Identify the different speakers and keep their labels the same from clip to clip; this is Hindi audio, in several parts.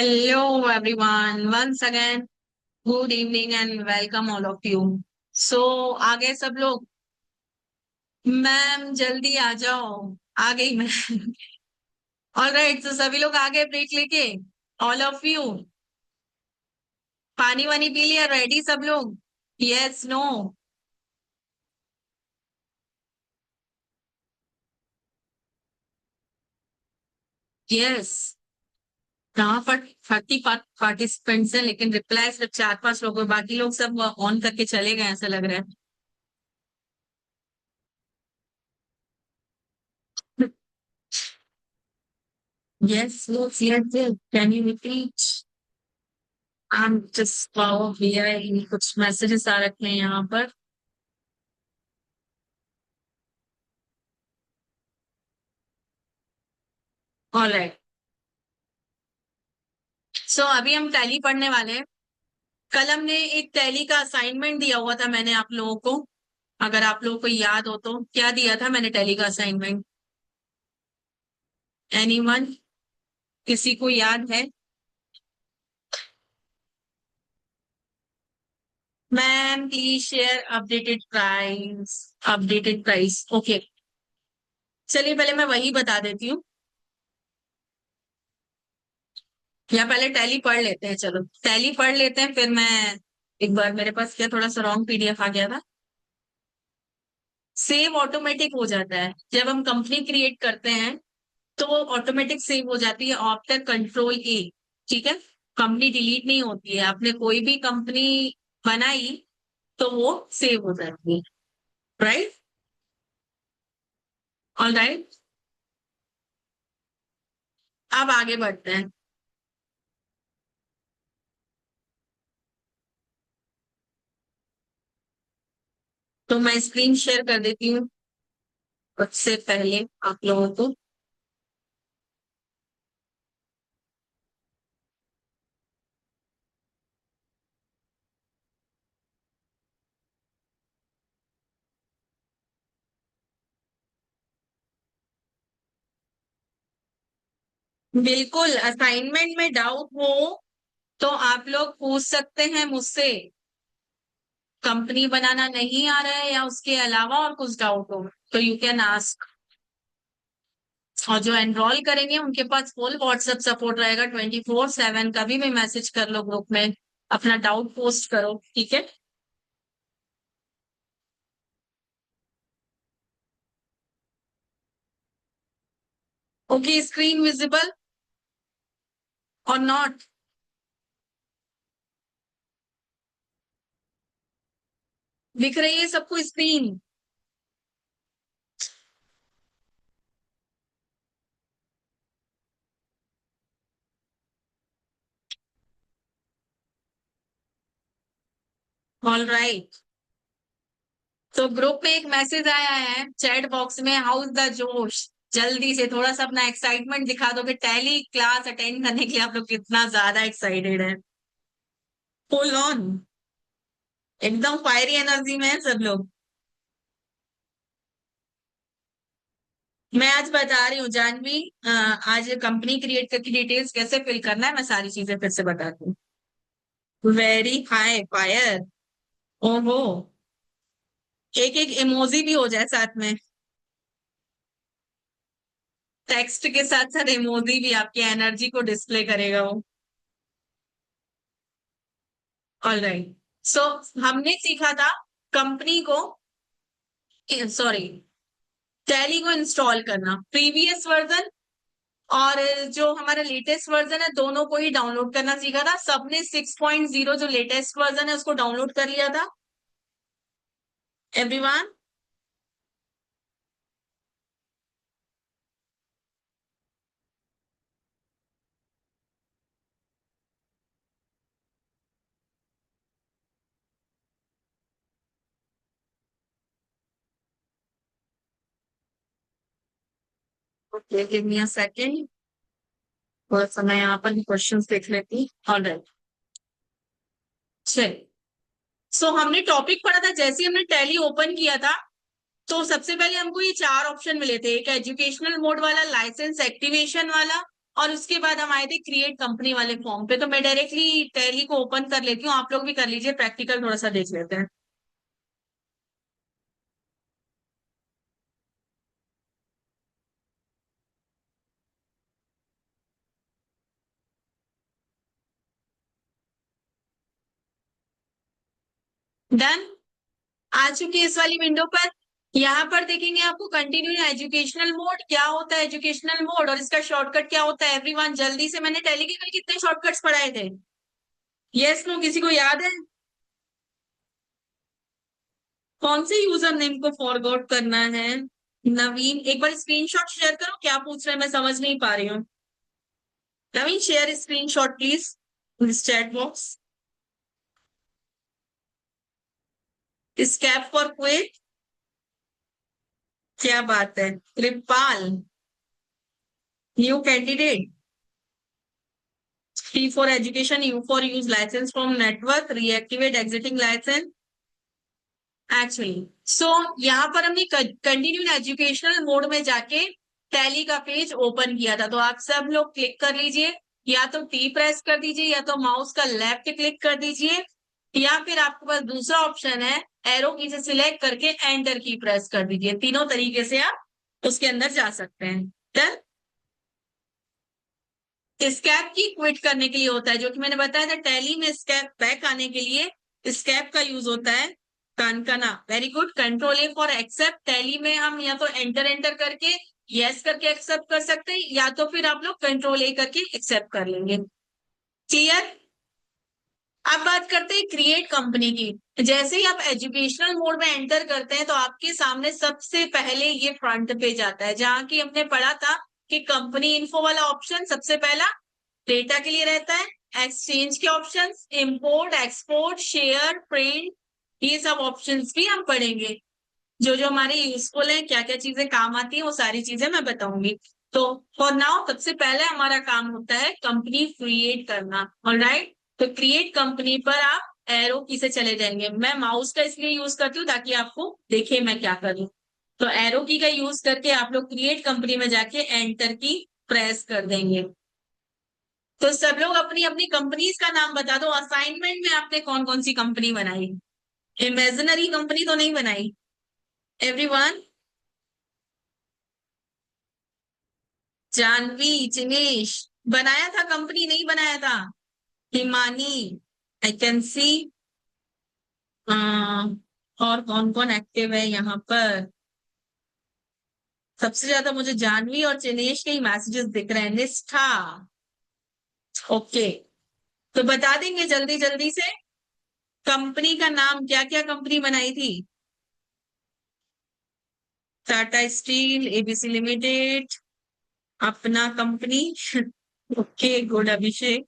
Speaker 1: Hello everyone, once again, good evening and welcome all of you. So, आ गए सब लोग? मैम जल्दी आ जाओ। आ गई मैं। ऑल राइट, तो सभी लोग आ गए ब्रेक लेके। ऑल ऑफ यू पानी वानी पी लिया? रेडी सब लोग? Yes no? यस। कहाँ पर 30 पार्टिसिपेंट्स हैं, लेकिन रिप्लाई सिर्फ 4-5 लोग हैं। बाकी लोग सब ऑन करके चले गए, ऐसा लग रहा है। Yes yes yes yes, can you repeat? Just power BI कुछ मैसेजेस आ रखे हैं यहाँ पर। ऑलराइट, सो अभी हम टैली पढ़ने वाले हैं। कल हमने एक टैली का असाइनमेंट दिया हुआ था मैंने आप लोगों को। अगर आप लोगों को याद हो तो क्या दिया था मैंने टैली का असाइनमेंट? एनीवन? किसी को याद है? Ma'am please share updated price okay. चलिए पहले मैं वही बता देती हूँ, या पहले टैली पढ़ लेते हैं। चलो टैली पढ़ लेते हैं, फिर मैं एक बार, मेरे पास क्या थोड़ा सा रॉन्ग पीडीएफ आ गया था। सेव ऑटोमेटिक हो जाता है जब हम कंपनी क्रिएट करते हैं, तो वो ऑटोमेटिक सेव हो जाती है आफ्टर कंट्रोल A। ठीक है, कंपनी डिलीट नहीं होती है। आपने कोई भी कंपनी बनाई तो वो सेव हो जाती है। राइट? ऑल राइट, अब आगे बढ़ते हैं। तो मैं स्क्रीन शेयर कर देती हूँ उससे पहले आप लोगों को। बिल्कुल, असाइनमेंट में डाउट हो तो आप लोग पूछ सकते हैं मुझसे। कंपनी बनाना नहीं आ रहा है या उसके अलावा और कुछ डाउट हो तो यू कैन आस्क। और जो एनरोल करेंगे उनके पास फुल व्हाट्सएप सपोर्ट रहेगा 24/7। कभी भी मैसेज कर लो ग्रुप में, अपना डाउट पोस्ट करो। ठीक है? ओके, स्क्रीन विजिबल और नॉट? दिख रही है सबको स्क्रीन? ऑल राइट, तो ग्रुप में एक मैसेज आया है चैट बॉक्स में, हाउ इज द जोश। जल्दी से थोड़ा सा अपना एक्साइटमेंट दिखा दो कि टैली क्लास अटेंड करने के लिए आप लोग कितना ज्यादा एक्साइटेड है। फुल ऑन, एकदम फायरी एनर्जी में है सब लोग। मैं आज बता रही हूँ जानवी, आज कंपनी क्रिएट करके डिटेल्स कैसे फिल करना है मैं सारी चीजें फिर से बताती हूँ। Very high fire. ओहो, एक एक इमोजी भी हो जाए साथ में। टेक्स्ट के साथ साथ इमोजी भी आपकी एनर्जी को डिस्प्ले करेगा वो। ऑलराइट, सो हमने सीखा था कंपनी को, सॉरी, टैली को इंस्टॉल करना, प्रीवियस वर्जन और जो हमारा लेटेस्ट वर्जन है दोनों को ही डाउनलोड करना सीखा था। सबने 6.0 जो लेटेस्ट वर्जन है उसको डाउनलोड कर लिया था everyone? Okay, give me a second, थोड़ा सा मैं यहाँ पर क्वेश्चंस देख लेती। ऑलराइट, चलिए। सो हमने टॉपिक पढ़ा था, जैसे ही हमने टैली ओपन किया था तो सबसे पहले हमको ये 4 ऑप्शन मिले थे। एक एजुकेशनल मोड वाला, लाइसेंस एक्टिवेशन वाला और उसके बाद हम आए थे क्रिएट कंपनी वाले फॉर्म पे। तो मैं डायरेक्टली टैली को ओपन कर लेती हूँ, आप लोग भी कर लीजिए, प्रैक्टिकल थोड़ा सा देख लेते हैं। डन। आ चुके हैं इस वाली विंडो पर। यहाँ पर देखेंगे आपको कंटिन्यू एजुकेशनल मोड क्या होता है, एजुकेशनल मोड और इसका शॉर्टकट क्या होता है। एवरीवन जल्दी से, मैंने टैली के कल कितने शॉर्टकट्स पढ़ाए थे? यस नो, किसी को याद है? कौन से यूजर नेम को फॉरगॉट करना है? नवीन, एक बार स्क्रीनशॉट शेयर करो, क्या पूछ रहे हैं मैं समझ नहीं पा रही हूँ। नवीन शेयर स्क्रीनशॉट प्लीज इस chat box. Escape for quit, क्या बात है। Kripal, new candidate. T for education, U for use license from network, reactivate exiting license actually. So यहाँ पर हमने कंटिन्यू एजुकेशनल मोड में जाके टैली का पेज ओपन किया था, तो आप सब लोग क्लिक कर लीजिए, या तो टी प्रेस कर दीजिए या तो माउस का लेफ्ट क्लिक कर दीजिए, या फिर आपके पास दूसरा ऑप्शन है एरो की से सिलेक्ट करके एंटर की प्रेस कर दीजिए। तीनों तरीके से आप उसके अंदर जा सकते हैं। डन। स्कैप की क्विट करने के लिए होता है, जो कि मैंने बताया था टैली में स्कैप बैक आने के लिए स्कैप का यूज होता है। कनकना, very good. Control A for accept, Tally में हम या तो एंटर एंटर करके यस करके एक्सेप्ट कर सकते हैं, या तो फिर आप लोग कंट्रोल ए करके एक्सेप्ट कर लेंगे। क्लियर। अब बात करते हैं क्रिएट कंपनी की। जैसे ही आप एजुकेशनल मोड में एंटर करते हैं तो आपके सामने सबसे पहले ये फ्रंट पेज आता है, जहां की हमने पढ़ा था कि कंपनी इन्फो वाला ऑप्शन सबसे पहला डेटा के लिए रहता है। एक्सचेंज के options, import, export, share, print, ये सब ऑप्शंस भी हम पढ़ेंगे। जो जो हमारे यूजफुल है, क्या क्या चीजें काम आती है, वो सारी चीजें मैं बताऊंगी। तो फॉर नाउ सबसे पहले हमारा काम होता है कंपनी क्रिएट करना। ऑलराइट, तो क्रिएट कंपनी पर आप एरो की से चले जाएंगे। मैं माउस का इसलिए यूज करती हूँ ताकि आपको देखे मैं क्या करूँ। तो एरो की का यूज करके आप लोग क्रिएट कंपनी में जाके एंटर की प्रेस कर देंगे। तो सब लोग अपनी अपनी कंपनीज का नाम बता दो। असाइनमेंट में आपने कौन कौन सी कंपनी बनाई? इमेजिनरी कंपनी तो नहीं बनाई? एवरीवन। जानवी, जिनेश, बनाया था कंपनी, नहीं बनाया था? Himani, I can see. और कौन कौन एक्टिव है यहाँ पर? सबसे ज्यादा मुझे जानवी और जिनेश के ही मैसेजेस दिख रहे हैं। निष्ठा, ओके। तो बता देंगे जल्दी जल्दी से कंपनी का नाम, क्या क्या कंपनी बनाई थी? टाटा स्टील, एबीसी लिमिटेड, अपना कंपनी ओके गुड। अभिषेक,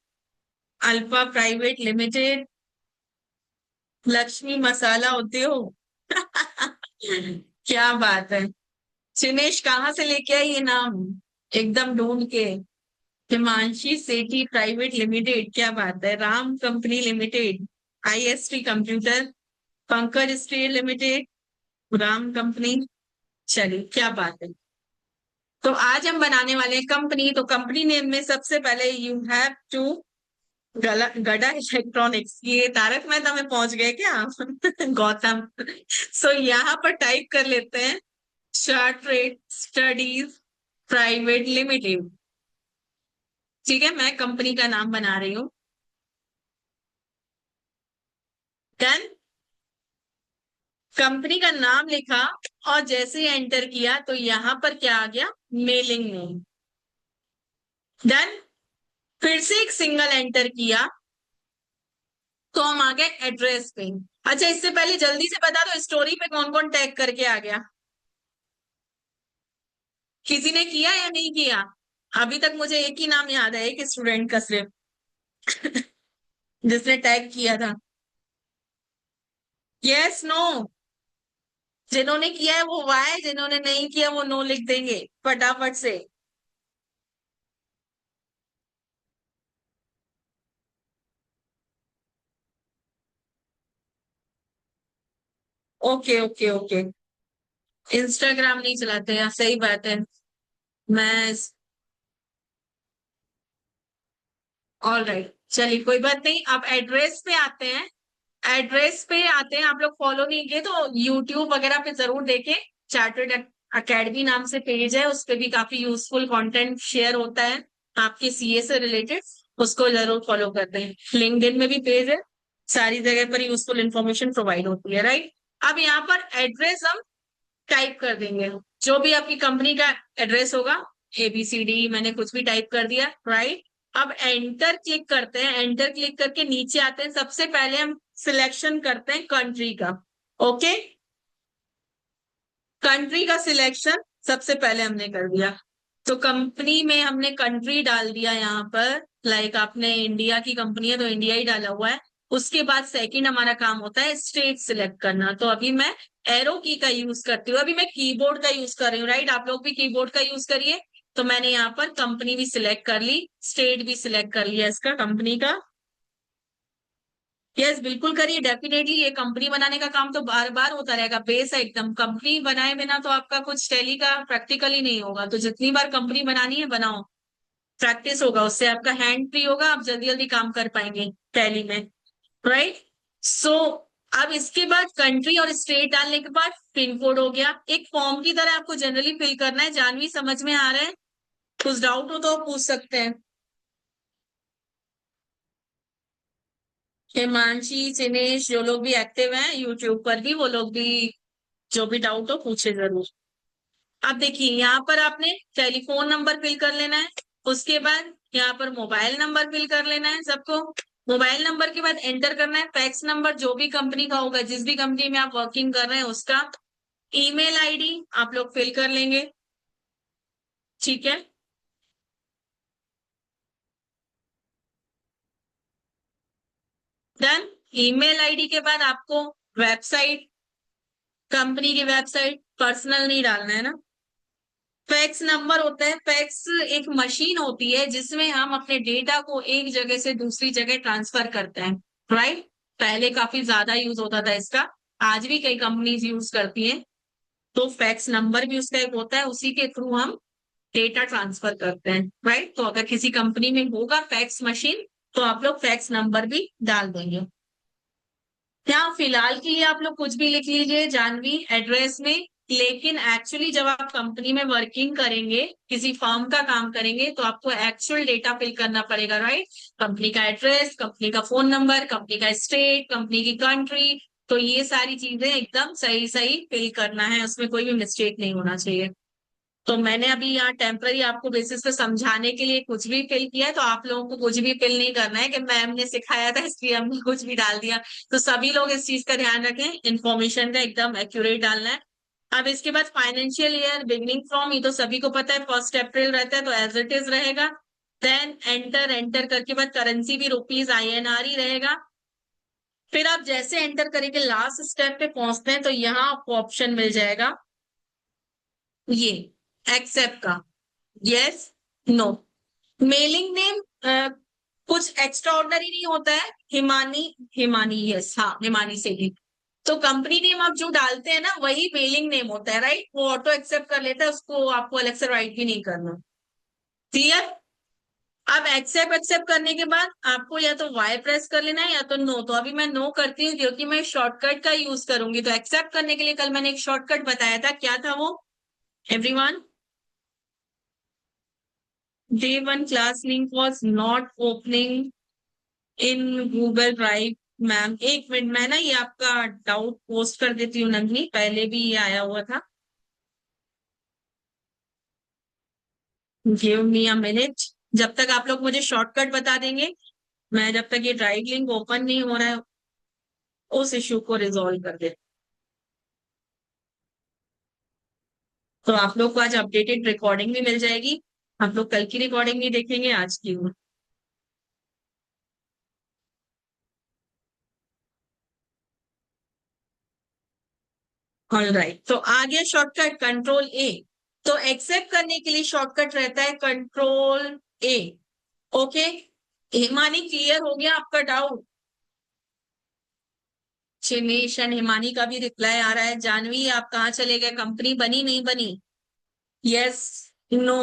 Speaker 1: अल्फा प्राइवेट लिमिटेड, लक्ष्मी मसाला उद्योग क्या बात है। चिनेश कहाँ से लेके आई ये नाम, एकदम ढूंढ के। हिमांशी सेठी प्राइवेट लिमिटेड, क्या बात है। Ram company limited, IST computer, Pankaj steel limited, Ram company. चलिए, क्या बात है। तो आज हम बनाने वाले हैं कंपनी। तो कंपनी नेम में सबसे पहले यू हैव टू गड़ा इलेक्ट्रॉनिक्स। ये तारक मेहता में पहुंच गए क्या आप गौतम। सो यहाँ पर टाइप कर लेते हैं chart rate studies private limited. ठीक है, मैं कंपनी का नाम बना रही हूँ। डन। कंपनी का नाम लिखा और जैसे ही एंटर किया तो यहाँ पर क्या आ गया? Mailing name. डन। फिर से एक सिंगल एंटर किया तो हम आ गए एड्रेस पे। अच्छा, इससे पहले जल्दी से बता दो स्टोरी पे कौन कौन टैग करके आ गया? किसी ने किया या नहीं किया? अभी तक मुझे एक ही नाम याद है, एक स्टूडेंट का सिर्फ जिसने टैग किया था। यस नो, जिन्होंने किया है वो वाई, जिन्होंने नहीं किया वो नो लिख देंगे फटाफट से। Okay okay okay. इंस्टाग्राम नहीं चलाते हैं, सही बात है। मैं ऑल राइट, चलिए कोई बात नहीं। अब एड्रेस पे आते हैं। एड्रेस पे आते हैं, आप लोग फॉलो नहीं किए तो यूट्यूब वगैरह पे जरूर देखें। चार्टर्ड अकेडमी नाम से पेज है, उस पे भी काफी यूजफुल कंटेंट शेयर होता है आपके सीए से रिलेटेड। उसको जरूर फॉलो करते हैं। लिंक्डइन में भी पेज है, सारी जगह पर यूजफुल इंफॉर्मेशन प्रोवाइड होती है, राइट। अब यहाँ पर एड्रेस हम टाइप कर देंगे, जो भी आपकी कंपनी का एड्रेस होगा। ABCD मैंने कुछ भी टाइप कर दिया, राइट। अब एंटर क्लिक करते हैं। एंटर क्लिक करके नीचे आते हैं। सबसे पहले हम सिलेक्शन करते हैं कंट्री का। ओके, कंट्री का सिलेक्शन सबसे पहले हमने कर दिया। तो कंपनी में हमने कंट्री डाल दिया यहाँ पर। लाइक आपने इंडिया की कंपनी है तो इंडिया ही डाला हुआ है। उसके बाद सेकंड हमारा काम होता है स्टेट सिलेक्ट करना। तो अभी मैं एरो की का यूज करती हूँ। अभी मैं कीबोर्ड का यूज कर रही हूँ, राइट। आप लोग भी कीबोर्ड का यूज करिए। तो मैंने यहाँ पर कंपनी भी सिलेक्ट कर ली, स्टेट भी सिलेक्ट कर लिया इसका, कंपनी का। यस, बिल्कुल करिए, डेफिनेटली। ये कंपनी बनाने का काम तो बार बार होता रहेगा, बेस है एकदम। कंपनी बनाए बिना तो आपका कुछ टैली का प्रैक्टिकल ही नहीं होगा। तो जितनी बार कंपनी बनानी है बनाओ, प्रैक्टिस होगा, उससे आपका हैंड फ्री होगा, आप जल्दी जल्दी काम कर पाएंगे टैली में, राइट। सो अब इसके बाद कंट्री और स्टेट डालने के बाद पिन कोड हो गया। एक फॉर्म की तरह आपको जनरली फिल करना है। जानवी, समझ में आ रहा है? कुछ डाउट हो तो पूछ सकते हैं। हिमांशी, चिनेश, जो लोग भी एक्टिव हैं यूट्यूब पर भी, वो लोग भी जो भी डाउट हो पूछे जरूर। अब देखिए, यहाँ पर आपने टेलीफोन नंबर फिल कर लेना है। उसके बाद यहाँ पर मोबाइल नंबर फिल कर लेना है सबको। मोबाइल नंबर के बाद एंटर करना है फैक्स नंबर, जो भी कंपनी का होगा, जिस भी कंपनी में आप वर्किंग कर रहे हैं उसका। ईमेल आईडी आप लोग फिल कर लेंगे, ठीक है। डन। ईमेल आईडी के बाद आपको वेबसाइट, कंपनी की वेबसाइट, पर्सनल नहीं डालना है ना। फैक्स नंबर होता है, फैक्स एक मशीन होती है जिसमें हम अपने डेटा को एक जगह से दूसरी जगह ट्रांसफर करते हैं, राइट। पहले काफी ज्यादा यूज होता था इसका, आज भी कई कंपनीज यूज करती हैं। तो फैक्स नंबर भी उसका एक होता है, उसी के थ्रू हम डेटा ट्रांसफर करते हैं, राइट। तो अगर किसी कंपनी में होगा फैक्स मशीन, तो आप लोग फैक्स नंबर भी डाल देंगे। यहाँ फिलहाल के लिए आप लोग कुछ भी लिख लीजिए जानवी एड्रेस में। लेकिन एक्चुअली जब आप कंपनी में वर्किंग करेंगे, किसी फर्म का काम करेंगे, तो आपको एक्चुअल डेटा फिल करना पड़ेगा, राइट। कंपनी का एड्रेस, कंपनी का फोन नंबर, कंपनी का स्टेट, कंपनी की कंट्री। तो ये सारी चीजें एकदम सही सही फिल करना है, उसमें कोई भी मिस्टेक नहीं होना चाहिए। तो मैंने अभी यहाँ टेम्पररी आपको बेसिस पे समझाने के लिए कुछ भी फिल किया है, तो आप लोगों को कुछ भी फिल नहीं करना है कि मैम ने सिखाया था इसलिए हमने कुछ भी डाल दिया। तो सभी लोग इस चीज का ध्यान रखें, इन्फॉर्मेशन का एकदम एक्यूरेट डालना है। अब इसके बाद फाइनेंशियल ईयर बिगनिंग फ्रॉम, ये तो सभी को पता है 1 अप्रैल रहता है, तो एज इट इज रहेगा। देन एंटर, एंटर करके बाद करेंसी भी रुपीज INR ही रहेगा। फिर आप जैसे एंटर करेंगे लास्ट स्टेप पे पहुंचते हैं, तो यहाँ आपको ऑप्शन मिल जाएगा ये एक्सेप्ट का, यस, नो। मेलिंग नेम कुछ एक्स्ट्रा ऑर्डनरी नहीं होता है। हिमानी, हिमानी, यस, हाँ, हिमानी से ही। तो कंपनी नेम आप जो डालते हैं ना, वही मेलिंग नेम होता है, राइट। वो ऑटो एक्सेप्ट कर लेता है, उसको आपको अलग से राइट भी नहीं करना। क्लियर। अब एक्सेप्ट एक्सेप्ट करने के बाद आपको या तो वाई प्रेस कर लेना है या तो नो। तो अभी मैं नो करती हूँ क्योंकि मैं शॉर्टकट का यूज करूंगी। तो एक्सेप्ट करने के लिए कल मैंने एक शॉर्टकट बताया था, क्या था वो everyone? Day 1 class link was not opening in Google drive. Ma'am एक मिनट, मैं ना ये आपका डाउट पोस्ट कर देती हूँ नंदनी, पहले भी ये आया हुआ था। गिव मी अ मिनट, जब तक आप लोग मुझे शॉर्टकट बता देंगे, मैं जब तक ये ड्राइव लिंक ओपन नहीं हो रहा है उस इश्यू को रिजॉल्व कर दे। तो आप लोग को आज अपडेटेड रिकॉर्डिंग भी मिल जाएगी। आप लोग कल की रिकॉर्डिंग नहीं देखेंगे, आज की। ऑलराइट, तो आ गया शॉर्टकट कंट्रोल A। तो एक्सेप्ट करने के लिए शॉर्टकट रहता है control A। Okay, Himani clear हो गया आपका डाउट? चिनेश एंड हिमानी का भी रिप्लाई आ रहा है। जानवी, आप कहाँ चले गए? कंपनी बनी नहीं बनी? Yes, no.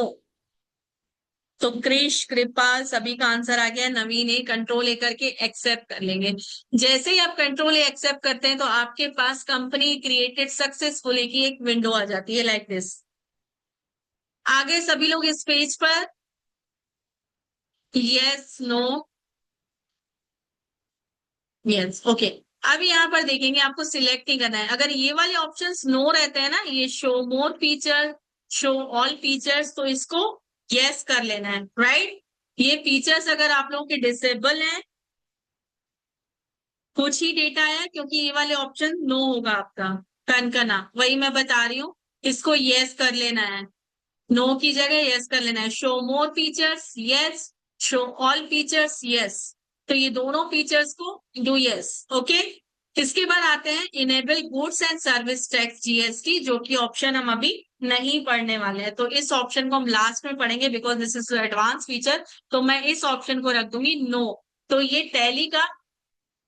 Speaker 1: तो क्रिश, कृपाल, सभी का आंसर आ गया। नवीन ए, कंट्रोल ए करके एक्सेप्ट कर लेंगे। जैसे ही आप कंट्रोल ए एक्सेप्ट करते हैं तो आपके पास कंपनी क्रिएटेड सक्सेसफुली की एक विंडो आ जाती है लाइक दिस। आगे सभी लोग इस पेज पर यस, नो, यस, ओके। अब यहाँ पर देखेंगे, आपको सिलेक्ट नहीं करना है। अगर ये वाले ऑप्शंस नो रहते हैं ना, ये शो मोर फीचर, शो ऑल फीचर्स, तो इसको यस कर लेना है, राइट। ये फीचर्स अगर आप लोगों के डिसेबल हैं, कुछ ही डेटा है, क्योंकि ये वाले ऑप्शन नो होगा आपका। कनकना, वही मैं बता रही हूँ, इसको यस कर लेना है। नो की जगह यस कर लेना है। Show more features yes, show all features yes. तो ये दोनों फीचर्स को डू यस, ओके। इसके बाद आते हैं enable goods and service tax GST, जो कि ऑप्शन हम अभी नहीं पढ़ने वाले हैं। तो इस ऑप्शन को हम लास्ट में पढ़ेंगे because this is advance feature. तो मैं इस ऑप्शन को रख दूंगी नो। तो ये टैली का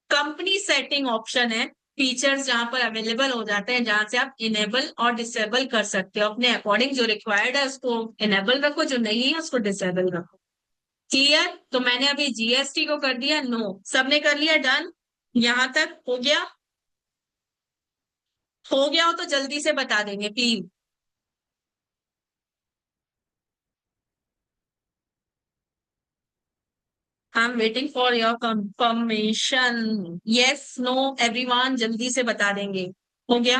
Speaker 1: कंपनी सेटिंग ऑप्शन है, फीचर्स जहां पर अवेलेबल हो जाते हैं, जहां से आप इनेबल और डिसेबल कर सकते हो अपने अकॉर्डिंग। जो रिक्वायर्ड है उसको इनेबल रखो, जो नहीं है उसको डिसेबल रखो। क्लियर। तो मैंने अभी जीएसटी को कर दिया नो। सबने कर लिया डन। यहां तक हो गया? हो गया हो तो जल्दी से बता देंगे please. I am waiting for your confirmation. Yes, no, everyone जल्दी से बता देंगे। हो गया?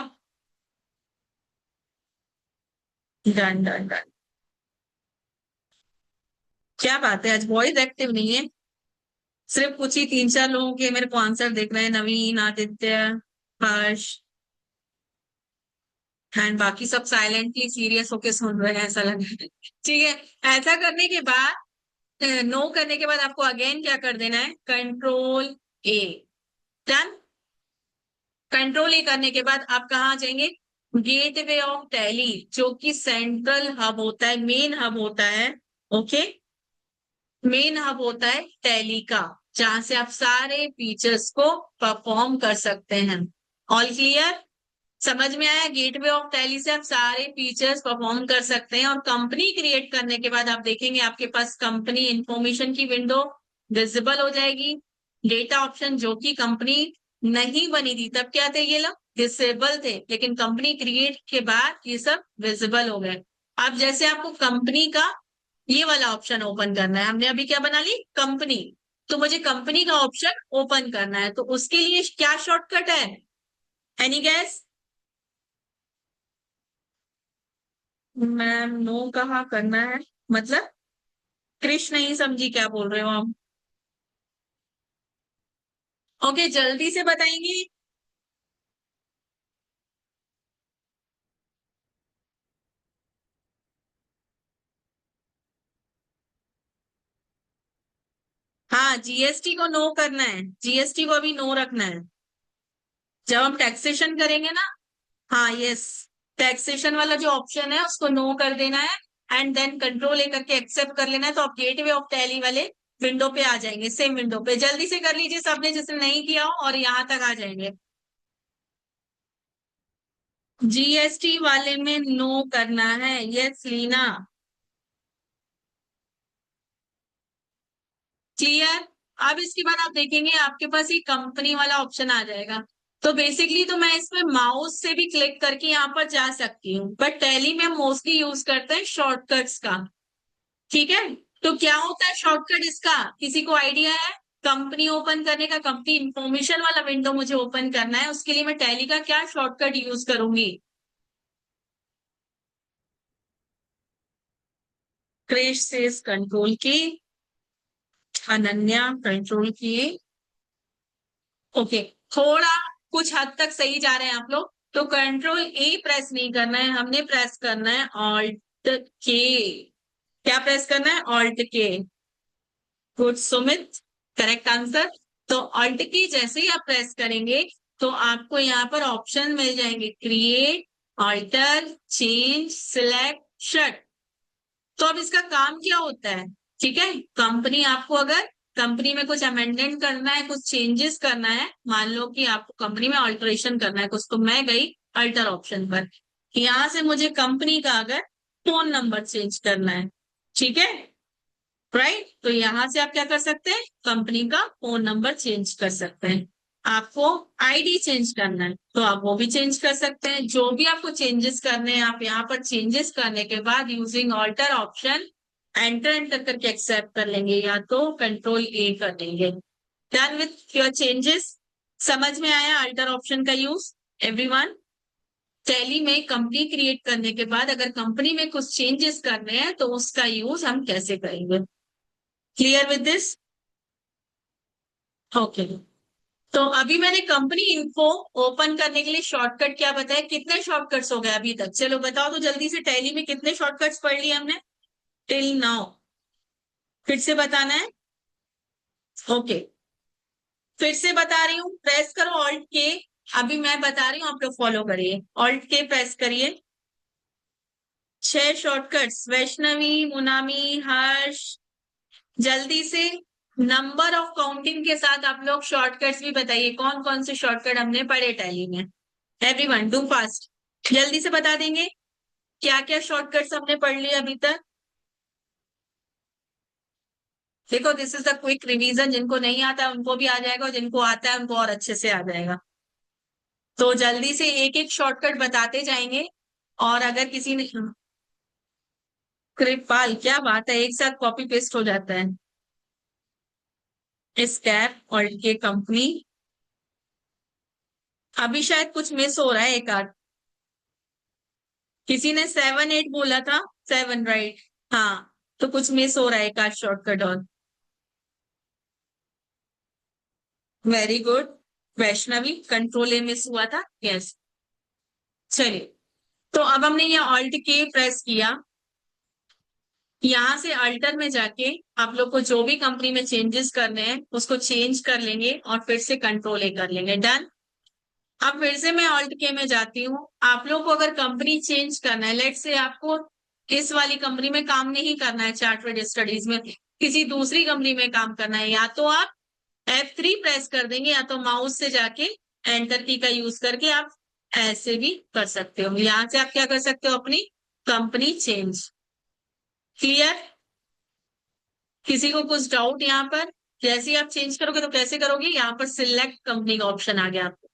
Speaker 1: Done done done. क्या बात है, आज वॉइस एक्टिव नहीं है। सिर्फ कुछ ही 3-4 लोगों के मेरे को आंसर देख रहे हैं, नवीन, आदित्य, हर्ष, एंड बाकी सब साइलेंटली सीरियस होके सुन रहे हैं, ऐसा लग रहा है। ठीक है। ऐसा करने के बाद, नो करने के बाद आपको अगेन क्या कर देना है, कंट्रोल ए। डन। कंट्रोल ए करने के बाद आप कहाँ जाएंगे, गेटवे ऑफ टैली, जो कि सेंट्रल हब होता है, मेन हब होता है। ओके। मेन हब होता है टैली का, जहां से आप सारे फीचर्स को परफॉर्म कर सकते हैं। All clear? समझ में आया? गेटवे ऑफ टैली से आप सारे फीचर्स परफॉर्म कर सकते हैं। और कंपनी क्रिएट करने के बाद आप देखेंगे आपके पास कंपनी इंफॉर्मेशन की विंडो विजिबल हो जाएगी। डेटा ऑप्शन जो कि कंपनी नहीं बनी थी तब क्या थे, ये लोग डिसेबल थे, लेकिन कंपनी क्रिएट के बाद ये सब विजिबल हो गए। अब जैसे आपको कंपनी का ये वाला ऑप्शन ओपन करना है, हमने अभी क्या बना ली, कंपनी। तो मुझे कंपनी का ऑप्शन ओपन करना है, तो उसके लिए क्या शॉर्टकट है? Any gas? मैम नो कहाँ करना है मतलब? कृष्ण नहीं समझी क्या बोल रहे हो हम? ओके, जल्दी से बताएंगे। हाँ, जीएसटी को नो करना है, जीएसटी को अभी नो रखना है। जब हम टैक्सेशन करेंगे ना, हाँ यस, टैक्सेशन वाला जो ऑप्शन है उसको नो कर देना है। एंड देन कंट्रोल ए करके एक्सेप्ट कर लेना है, तो आप गेटवे ऑफ टैली वाले विंडो पे आ जाएंगे, सेम विंडो पे। जल्दी से कर लीजिए सबने, जिसने नहीं किया हो, और यहाँ तक आ जाएंगे। जीएसटी वाले में नो करना है, यस लीना। क्लियर। अब इसके बाद आप देखेंगे आपके पास ये कंपनी वाला ऑप्शन आ जाएगा। तो बेसिकली तो मैं इसमें माउस से भी क्लिक करके यहाँ पर जा सकती हूँ, बट टैली में मोस्टली यूज करते हैं शॉर्टकट्स का। ठीक है। तो क्या होता है शॉर्टकट इसका, किसी को आइडिया है? कंपनी ओपन करने का, कंपनी इंफॉर्मेशन वाला विंडो मुझे ओपन करना है, उसके लिए मैं टैली का क्या शॉर्टकट यूज करूंगी? क्रेश से कंट्रोल की, अनन्या कंट्रोल की। ओके। थोड़ा कुछ हद तक सही जा रहे हैं आप लोग। तो कंट्रोल ए प्रेस नहीं करना है, हमने प्रेस करना है ऑल्ट के। क्या प्रेस करना है, ऑल्ट के। Good Sumit, correct answer. तो ऑल्ट की जैसे ही आप प्रेस करेंगे तो आपको यहाँ पर ऑप्शन मिल जाएंगे, create, alter, change, select, shut. तो अब इसका काम क्या होता है? ठीक है, कंपनी आपको अगर कंपनी में कुछ अमेंडमेंट करना है, कुछ चेंजेस करना है, मान लो कि आपको कंपनी में ऑल्टरेशन करना है कुछ, तो मैं गई अल्टर ऑप्शन पर। यहां से मुझे कंपनी का अगर फोन नंबर चेंज करना है, ठीक है, राइट। तो यहां से आप क्या कर सकते हैं, कंपनी का फोन नंबर चेंज कर सकते हैं। आपको आईडी चेंज करना है तो आप वो भी चेंज कर सकते हैं। जो भी आपको चेंजेस करने हैं आप यहाँ पर चेंजेस करने के बाद using alter option enter enter करके एक्सेप्ट कर लेंगे या तो कंट्रोल ए कर लेंगे। Done with your changes. समझ में आया अल्टर ऑप्शन का यूज एवरीवन। टैली में कंपनी क्रिएट करने के बाद अगर कंपनी में कुछ चेंजेस करने हैं तो उसका यूज हम कैसे करेंगे। Clear with this. ओके। तो अभी मैंने कंपनी इन्फो ओपन करने के लिए शॉर्टकट क्या बताया, कितने शॉर्टकट्स हो गए अभी तक, चलो बताओ तो जल्दी से, टैली में कितने शॉर्टकट्स पढ़ लिए हमने टिल नाउ, फिर से बताना है। ओके, फिर से बता रही हूँ, प्रेस करो ऑल्ट के। अभी मैं बता रही हूँ आप लोग फॉलो करिए, ऑल्ट के प्रेस करिए। 6 शॉर्टकट्स, वैष्णवी, मुनामी, हर्ष, जल्दी से नंबर ऑफ काउंटिंग के साथ आप लोग शॉर्टकट्स भी बताइए, कौन कौन से शॉर्टकट हमने पढ़े टैली में। एवरीवन डू फास्ट, जल्दी से बता देंगे क्या क्या शॉर्टकट्स हमने पढ़ लिए अभी तक। देखो this is the quick revision, जिनको नहीं आता है उनको भी आ जाएगा और जिनको आता है उनको और अच्छे से आ जाएगा। तो जल्दी से एक एक शॉर्टकट बताते जाएंगे। और अगर किसी ने, कृपाल क्या बात है, एक साथ कॉपी पेस्ट हो जाता है। स्कैप और के कंपनी, अभी शायद कुछ मिस हो रहा है एक आध। किसी ने 7 8 बोला था, 7 राइट। हाँ, तो कुछ मिस हो रहा है एक आध शॉर्टकट और। Very good. वैष्णवी कंट्रोल ए मिस हुआ था, यस। चलिए, तो अब हमने ये ऑल्ट के प्रेस किया, यहां से अल्टर में जाके आप लोग को जो भी कंपनी में चेंजेस करने हैं उसको चेंज कर लेंगे और फिर से कंट्रोल ए कर लेंगे। डन। अब फिर से मैं ऑल्ट के में जाती हूँ। आप लोग को अगर कंपनी चेंज करना है, लेट से आपको इस वाली कंपनी में काम नहीं करना है, चार्टर्ड स्टडीज में किसी दूसरी कंपनी में काम करना है, या तो आप F3 प्रेस कर देंगे या तो माउस से जाके एंटर की का यूज करके आप ऐसे भी कर सकते हो। यहां से आप क्या कर सकते हो, अपनी कंपनी चेंज। क्लियर। किसी को कुछ डाउट यहाँ पर, जैसे ही आप चेंज करोगे तो कैसे करोगे, यहाँ पर सिलेक्ट कंपनी का ऑप्शन आ गया आपको,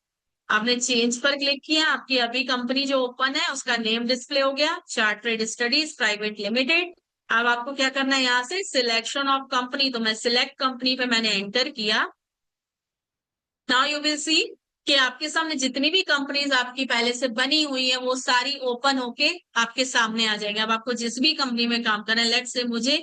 Speaker 1: आपने चेंज पर क्लिक किया, आपकी अभी कंपनी जो ओपन है उसका नेम डिस्प्ले हो गया, चार्टर्ड स्टडीज प्राइवेट लिमिटेड। अब आपको क्या करना है, यहाँ से सिलेक्शन ऑफ कंपनी, तो मैं सिलेक्ट कंपनी पे मैंने एंटर किया। नाउ यू विल सी कि आपके सामने जितनी भी कंपनीज आपकी पहले से बनी हुई है वो सारी ओपन होके आपके सामने आ जाएंगे। अब आपको जिस भी कंपनी में काम करना है, लेट से मुझे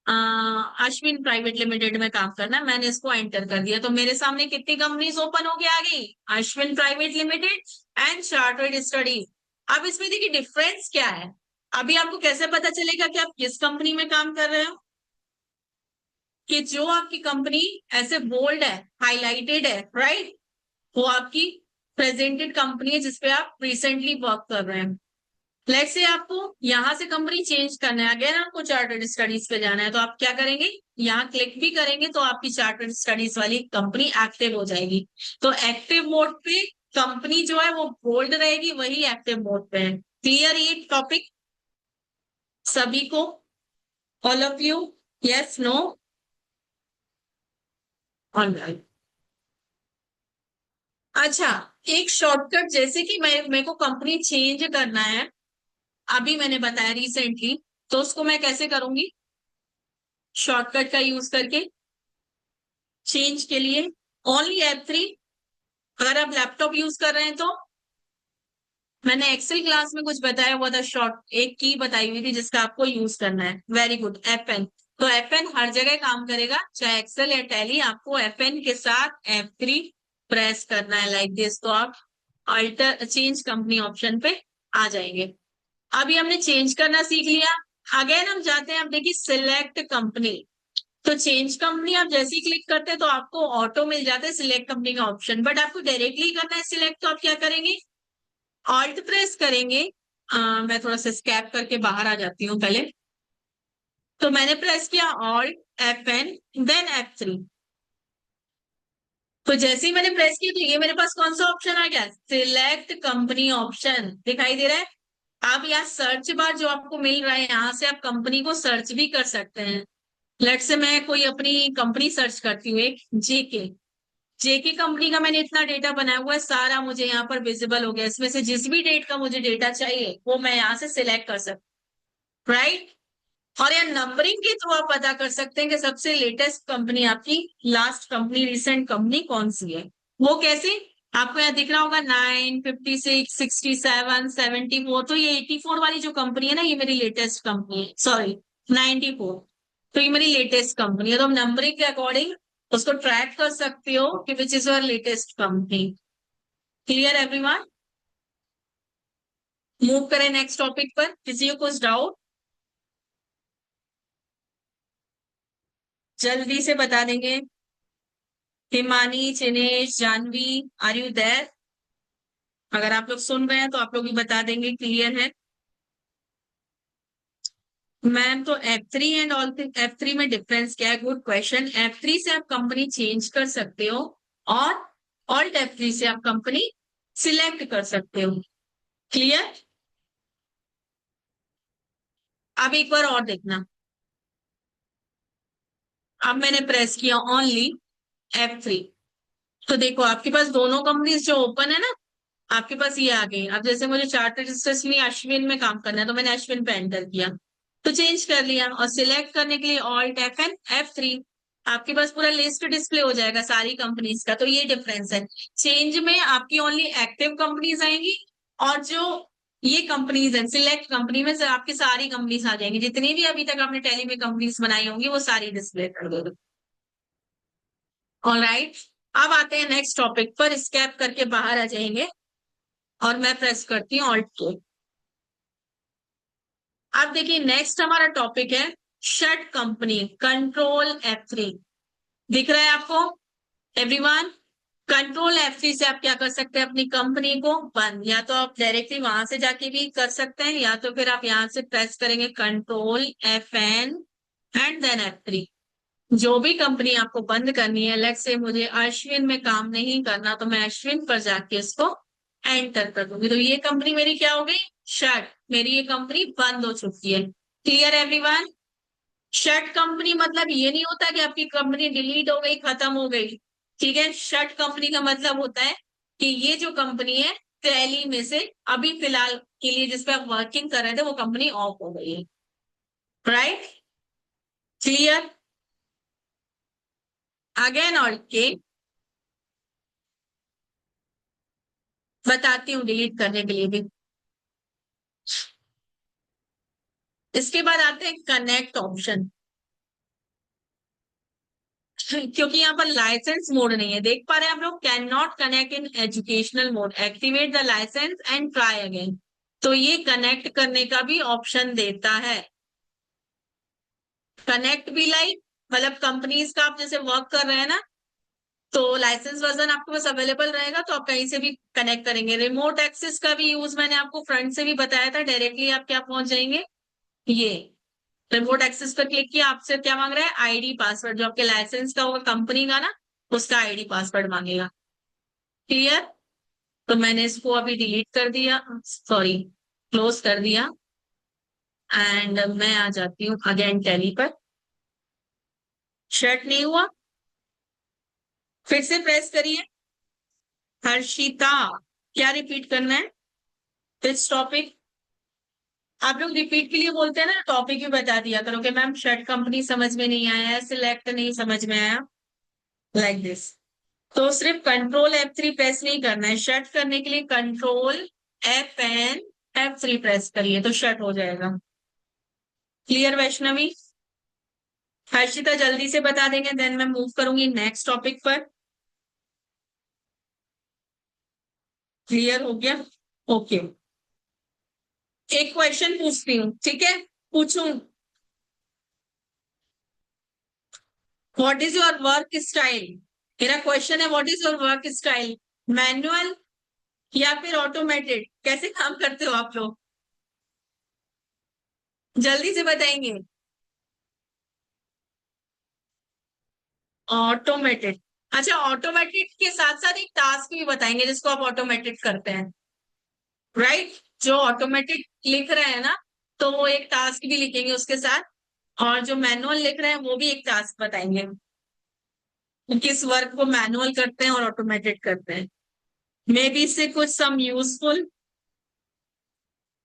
Speaker 1: अश्विन प्राइवेट लिमिटेड में काम करना है, मैंने इसको एंटर कर दिया तो मेरे सामने कितनी कंपनीज ओपन होके आ गई, Ashwin private limited and chartered study. अब इसमें देखिए डिफरेंस क्या है, अभी आपको कैसे पता चलेगा कि आप किस कंपनी में काम कर रहे हो, कि जो आपकी कंपनी ऐसे बोल्ड है, हाईलाइटेड है, राइट, वो आपकी प्रेजेंटेड कंपनी है जिसपे आप रिसेंटली वर्क कर रहे हैं। लेट्स से आपको यहां से कंपनी चेंज करना है, अगर आपको चार्टर्ड स्टडीज पे जाना है तो आप क्या करेंगे, यहाँ क्लिक भी करेंगे तो आपकी चार्टर्ड स्टडीज वाली कंपनी एक्टिव हो जाएगी। तो एक्टिव मोड पे कंपनी जो है वो बोल्ड रहेगी, वही एक्टिव मोड पे है। क्लियर ये टॉपिक सभी को, all of you, yes no, all right. अच्छा, एक शॉर्टकट, जैसे कि मैं मेरे को कंपनी चेंज करना है, अभी मैंने बताया रिसेंटली, तो उसको मैं कैसे करूंगी, शॉर्टकट का यूज करके चेंज के लिए ओनली F3। अगर आप लैपटॉप यूज कर रहे हैं तो मैंने एक्सेल क्लास में कुछ बताया हुआ था, शॉर्ट एक की बताई हुई थी जिसका आपको यूज करना है। Very good, FN। तो FN हर जगह काम करेगा, चाहे एक्सेल या टैली, आपको FN के साथ F3 प्रेस करना है लाइक दिस, तो आप अल्टर चेंज कंपनी ऑप्शन पे आ जाएंगे। अभी हमने चेंज करना सीख लिया। अगेन हम जाते हैं, अब देखिए सिलेक्ट कंपनी, तो चेंज कंपनी आप जैसे ही क्लिक करते हैं तो आपको ऑटो मिल जाता है सिलेक्ट कंपनी का ऑप्शन, बट आपको डायरेक्टली करना है सिलेक्ट, तो आप क्या करेंगे, ऑल्ट प्रेस करेंगे। मैं थोड़ा सा स्कैप करके बाहर आ जाती हूँ पहले, तो मैंने प्रेस किया ऑल्ट FN देन F3। तो जैसे ही मैंने प्रेस किया तो ये मेरे पास कौन सा ऑप्शन आ गया, सिलेक्ट कंपनी ऑप्शन दिखाई दे रहा है। आप यहाँ सर्च बार जो आपको मिल रहा है, यहाँ से आप कंपनी को सर्च भी कर सकते हैं। लेट से मैं कोई अपनी कंपनी सर्च करती हूँ, एक जेके। जेके कंपनी का मैंने इतना डेटा बनाया हुआ है, सारा मुझे यहाँ पर विजिबल हो गया। इसमें से जिस भी डेट का मुझे डेटा चाहिए वो मैं यहाँ से सिलेक्ट कर सकती हूँ, राइट। और यार नंबरिंग के थ्रू आप पता कर सकते हैं कि सबसे लेटेस्ट कंपनी आपकी, लास्ट कंपनी, रिसेंट कंपनी कौन सी है। वो कैसे? आपको यहाँ दिख रहा होगा 9, 56, 67, 70। वो तो ये 84 वाली जो कंपनी है ना, ये मेरी लेटेस्ट कंपनी है, सॉरी 94। तो ये मेरी लेटेस्ट कंपनी है, तो हम नंबरिंग के अकॉर्डिंग उसको ट्रैक कर सकते हो कि which is your latest company. Clear everyone? Move करें नेक्स्ट टॉपिक पर। किसी को कुछ डाउट? जल्दी से बता देंगे। Himani, Chinesh, Janvi, are you there? अगर आप लोग सुन रहे हैं तो आप लोग भी बता देंगे क्लियर है। मैम तो F3 एंड ऑल, F3 में डिफरेंस क्या है? Good question. F3 से आप कंपनी चेंज कर सकते हो और ऑल्ट F3 से आप कंपनी सिलेक्ट कर सकते हो। क्लियर? अब एक बार और देखना। अब मैंने प्रेस किया ओनली F3, तो देखो आपके पास दोनों कंपनीज जो ओपन है ना, आपके पास ये आ गई। अब जैसे मुझे चार्ट रजिस्टर्स में अश्विन में काम करना है तो मैंने अश्विन पे एंटर किया, तो चेंज कर लिया। और सिलेक्ट करने के लिए ऑल्ट F एंड F3, आपके पास पूरा लिस्ट डिस्प्ले हो जाएगा सारी कंपनीज का। तो ये डिफरेंस है। चेंज में आपकी ओनली एक्टिव कंपनीज आएंगी, और जो ये कंपनीज है सिलेक्ट कंपनी में से आपकी सारी कंपनीज आ जाएंगी, जितनी भी अभी तक आपने टैली में कंपनीज बनाई होंगी वो सारी डिस्प्ले कर दोगे। ऑलराइट, अब आते हैं नेक्स्ट टॉपिक पर। स्कैप करके बाहर आ जाएंगे और मैं प्रेस करती हूँ ऑल्ट को। अब देखिए नेक्स्ट हमारा टॉपिक है शट कंपनी, कंट्रोल F3। दिख रहा है आपको एवरीवन? कंट्रोल F3 से आप क्या कर सकते हैं? अपनी कंपनी को बंद, या तो आप डायरेक्टली वहां से जाके भी कर सकते हैं, या तो फिर आप यहां से प्रेस करेंगे Ctrl Fn and then F3। जो भी कंपनी आपको बंद करनी है, लेट्स से मुझे अश्विन में काम नहीं करना, तो मैं अश्विन पर जाके इसको एंटर कर दूंगी। तो ये कंपनी मेरी क्या हो गई? शट। मेरी ये कंपनी बंद हो चुकी है। Clear everyone? शट कंपनी मतलब ये नहीं होता कि आपकी कंपनी डिलीट हो गई, खत्म हो गई। ठीक है, शट कंपनी का मतलब होता है कि ये जो कंपनी है टैली में से अभी फिलहाल के लिए जिसपे आप वर्किंग कर रहे थे वो कंपनी ऑफ हो गई है। राइट? क्लियर? अगेन और के बताती हूँ डिलीट करने के लिए भी। इसके बाद आते हैं कनेक्ट ऑप्शन। क्योंकि यहाँ पर लाइसेंस मोड नहीं है, देख पा रहे हैं आप लोग, can not connect in educational mode, activate the license and try again. तो ये कनेक्ट करने का भी ऑप्शन देता है। कनेक्ट भी लाइक मतलब कंपनीज का आप जैसे वर्क कर रहे हैं ना, तो लाइसेंस वर्जन आपके पास अवेलेबल रहेगा तो आप कहीं से भी कनेक्ट करेंगे। रिमोट एक्सेस का भी यूज मैंने आपको फ्रंट से भी बताया था। डायरेक्टली आप क्या पहुंच जाएंगे, ये रिमोट एक्सेस पर क्लिक किया, आपसे क्या मांग रहा है? आईडी पासवर्ड, जो आपके लाइसेंस का होगा कंपनी का ना, उसका आईडी पासवर्ड मांगेगा। क्लियर? तो मैंने इसको अभी डिलीट कर दिया, सॉरी क्लोज कर दिया, एंड मैं आ जाती हूँ अगेन टैली पर। शट नहीं हुआ, फिर से प्रेस करिए। हर्षिता, क्या रिपीट करना है? This topic. आप लोग रिपीट के लिए बोलते हैं ना, टॉपिक भी बता दिया करो कि मैम शर्ट कंपनी समझ में नहीं आया, सिलेक्ट नहीं समझ में आया, लाइक दिस। तो सिर्फ Ctrl F3 प्रेस नहीं करना है, शट करने के लिए Ctrl Fn F3 प्रेस करिए तो शट हो जाएगा। क्लियर वैष्णवी? हर्षिता जल्दी से बता देंगे, देन मैं मूव करूंगी नेक्स्ट टॉपिक पर। क्लियर हो गया? ओके। एक क्वेश्चन पूछती हूँ, ठीक है? पूछूं? What is your work style? मेरा क्वेश्चन है what is your work style? Manual या फिर ऑटोमेटेड? कैसे काम करते हो आप लोग? जल्दी से बताएंगे। ऑटोमेटेड। अच्छा, ऑटोमेटेड के साथ साथ एक टास्क भी बताएंगे जिसको आप ऑटोमेटेड करते हैं, राइट? जो ऑटोमेटेड लिख रहे हैं ना, तो वो एक टास्क भी लिखेंगे उसके साथ। और जो मैनुअल लिख रहे हैं वो भी एक टास्क बताएंगे कि किस वर्क को मैनुअल करते हैं और ऑटोमेटेड करते हैं। मे बी से कुछ some useful,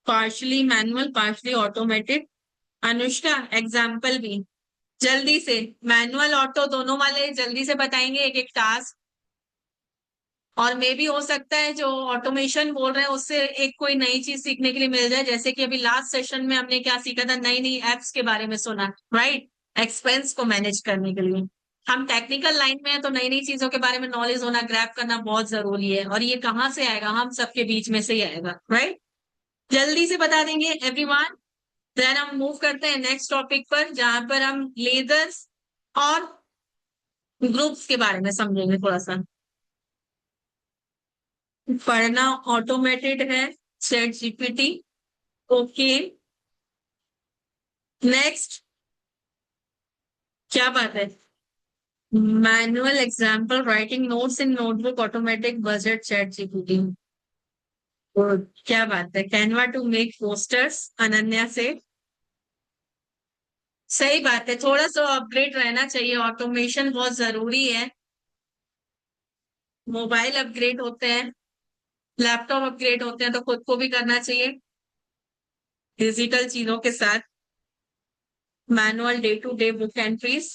Speaker 1: partially manual partially automated. Anushka example भी जल्दी से, मैनुअल ऑटो दोनों वाले जल्दी से बताएंगे एक एक टास्क। और मे भी हो सकता है जो ऑटोमेशन बोल रहे हैं उससे एक कोई नई चीज सीखने के लिए मिल जाए, जैसे कि अभी लास्ट सेशन में हमने क्या सीखा था, नई नई एप्स के बारे में सुना, राइट। एक्सपेंस को मैनेज करने के लिए हम टेक्निकल लाइन में है तो नई नई चीजों के बारे में नॉलेज होना, ग्रैब करना बहुत जरूरी है। और ये कहाँ से आएगा, हम सबके बीच में से ही आएगा, राइट। जल्दी से बता देंगे एवरीवन। देन हम मूव करते हैं नेक्स्ट टॉपिक पर, जहां पर हम लेजर्स और ग्रुप्स के बारे में समझेंगे थोड़ा सा। पढ़ना ऑटोमेटेड है, चैट जीपीटी। ओके, नेक्स्ट क्या बात है, manual example writing notes in notebook automatic budget chat GPT. क्या बात है, Canva to make posters Ananya से। सही बात है, थोड़ा सा अपग्रेड रहना चाहिए, ऑटोमेशन बहुत जरूरी है। मोबाइल अपग्रेड होते हैं, लैपटॉप अपग्रेड होते हैं, तो खुद को भी करना चाहिए डिजिटल चीजों के साथ। Manual day to day book entries.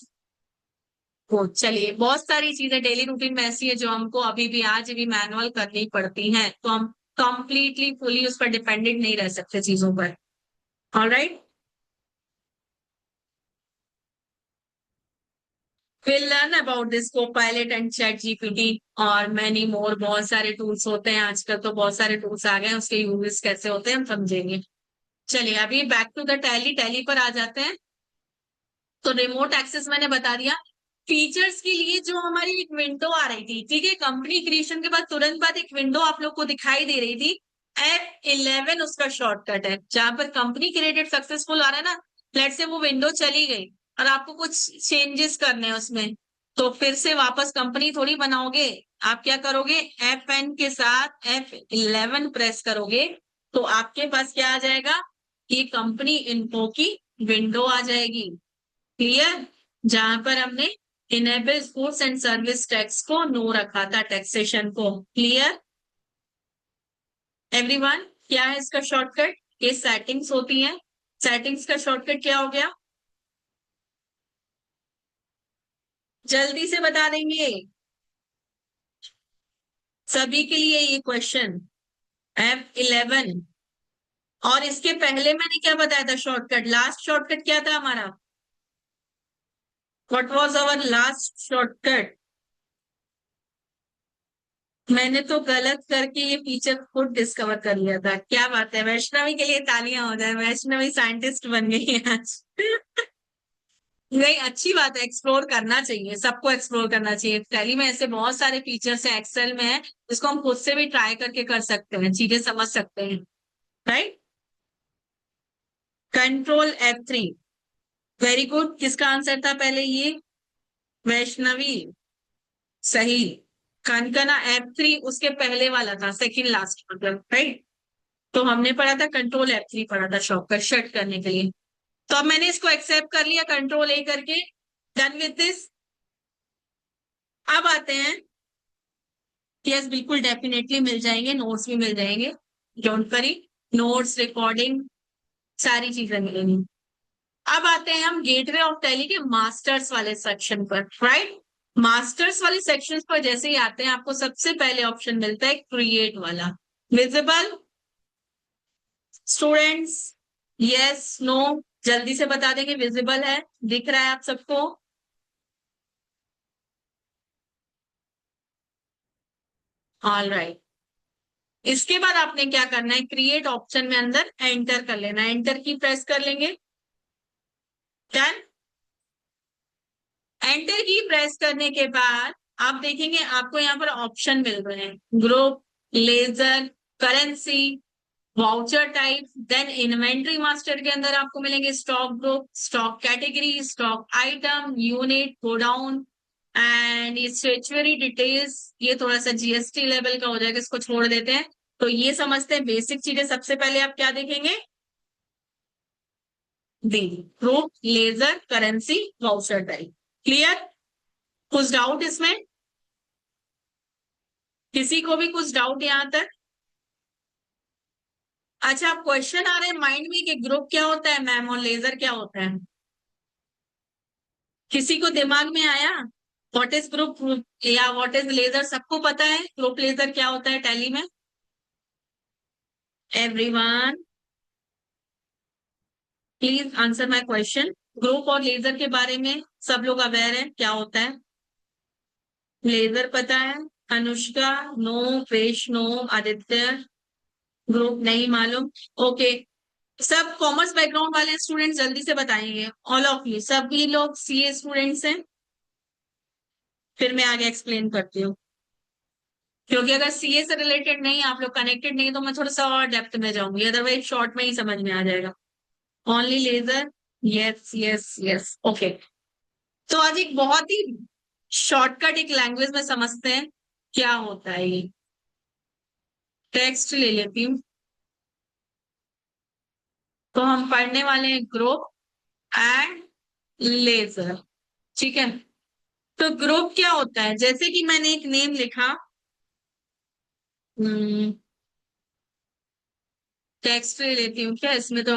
Speaker 1: तो चलिए, बहुत सारी चीजें डेली रूटीन में ऐसी है जो हमको अभी भी आज भी मैनुअल करनी पड़ती हैं, तो हम कंप्लीटली फुली उस पर डिपेंडेंट नहीं रह सकते चीजों पर। Alright, will learn about this Copilot and chat GPT और मैनी मोर। बहुत सारे टूल्स होते हैं आजकल, तो बहुत सारे टूल्स आ गए हैं, उसके यूजेस कैसे होते हैं हम समझेंगे। चलिए अभी back to the Tally, Tally पर आ जाते हैं। तो रिमोट एक्सेस मैंने बता दिया। फीचर्स के लिए जो हमारी एक विंडो आ रही थी, ठीक है, कंपनी क्रिएशन के बाद तुरंत बाद एक विंडो आप लोग को दिखाई दे रही थी, F11 उसका शॉर्टकट है। जहां पर कंपनी क्रिएटेड सक्सेसफुल आ रहा है ना, लेट से वो विंडो चली गई और आपको कुछ चेंजेस करने हैं उसमें, तो फिर से वापस कंपनी थोड़ी बनाओगे। आप क्या करोगे, F10 के साथ F11 प्रेस करोगे, तो आपके पास क्या आ जाएगा, ये कंपनी इन्फो की विंडो आ जाएगी। क्लियर, जहां पर हमने enable goods and service tax को नो रखा था, टैक्सेशन को। क्लियर एवरीवन, क्या है इसका शॉर्टकट, ये सेटिंग्स होती हैं। सेटिंग्स का शॉर्टकट क्या हो गया, जल्दी से बता देंगे सभी के लिए ये क्वेश्चन। F11। और इसके पहले मैंने क्या बताया था शॉर्टकट, लास्ट शॉर्टकट क्या था हमारा, what was our last shortcut. मैंने तो गलत करके ये फीचर खुद डिस्कवर कर लिया था। क्या बात है, वैष्णवी के लिए तालियां हो जाए, वैष्णवी साइंटिस्ट बन गई है आज। नहीं, अच्छी बात है, एक्सप्लोर करना चाहिए, सबको एक्सप्लोर करना चाहिए। टैली में ऐसे बहुत सारे फीचर्स है, एक्सेल में है, जिसको हम खुद से भी ट्राई करके कर सकते हैं, चीजें समझ सकते हैं, right. Ctrl F3, very good. किसका आंसर था पहले ये, वैष्णवी, सही। कनकना F3 उसके पहले वाला था, सेकंड लास्ट मतलब, राइट। तो हमने पढ़ा था Ctrl F3 पढ़ा था शॉर्टकट शट करने के लिए। तो अब मैंने इसको एक्सेप्ट कर लिया Ctrl A करके, डन विथ दिस। अब आते हैं, यस बिल्कुल डेफिनेटली मिल जाएंगे, नोट्स भी मिल जाएंगे, डोंट वरी। नोट्स, रिकॉर्डिंग, सारी चीजें मिलेंगी। अब आते हैं हम गेटवे ऑफ टैली के मास्टर्स वाले सेक्शन पर, राइट। मास्टर्स वाले सेक्शन पर जैसे ही आते हैं, आपको सबसे पहले ऑप्शन मिलता है क्रिएट वाला, विजिबल स्टूडेंट्स, यस नो, जल्दी से बता देंगे, विजिबल है, दिख रहा है आप सबको। ऑल राइट, इसके बाद आपने क्या करना है, क्रिएट ऑप्शन में अंदर एंटर कर लेना है, एंटर की प्रेस कर लेंगे, डन। एंटर की प्रेस करने के बाद आप देखेंगे आपको यहाँ पर ऑप्शन मिल रहे हैं, group, ledger, currency, voucher type, then inventory master के अंदर आपको मिलेंगे stock group, stock category, stock item, unit, godown and ये स्टेचुअरी डिटेल्स। ये थोड़ा सा जीएसटी लेवल का हो जाएगा, इसको छोड़ देते हैं। तो ये समझते हैं बेसिक चीजें। सबसे पहले आप क्या देखेंगे, D, group, ledger, currency, voucher type. Clear? कुछ डाउट इसमें? किसी को भी कुछ डाउट यहां तक? अच्छा, आप क्वेश्चन आ रहे हैं माइंड में कि ग्रुप क्या होता है मैम और लेजर क्या होता है? किसी को दिमाग में आया? व्हाट इज ग्रुप या व्हाट इज लेजर? सबको पता है ग्रुप लेजर क्या होता है टैली में? Everyone please answer my question. Group और लेजर के बारे में सब लोग अवेयर है क्या होता है? लेजर पता है? अनुष्का? नो। वैष्णो? आदित्य? ग्रुप नहीं मालूम? ओके। सब कॉमर्स बैकग्राउंड वाले स्टूडेंट जल्दी से बताएंगे। ऑल ऑफ यू, सभी लोग सीए स्टूडेंट्स हैं? फिर मैं आगे एक्सप्लेन करती हूँ, क्योंकि अगर सीए से रिलेटेड नहीं, आप लोग कनेक्टेड नहीं, तो मैं थोड़ा सा और डेप्थ में जाऊंगी, अदरवाइज शॉर्ट में ही समझ में आ जाएगा। Only ledger? Yes yes yes, okay. तो आज एक बहुत ही शॉर्टकट एक लैंग्वेज में समझते हैं क्या होता है ये। टेक्स्ट ले लेती हूँ। तो हम पढ़ने वाले हैं ग्रुप एंड लेजर। ठीक है? तो ग्रुप क्या होता है, जैसे कि मैंने एक नेम लिखा, टेक्स्ट ले लेती हूँ क्या, इसमें तो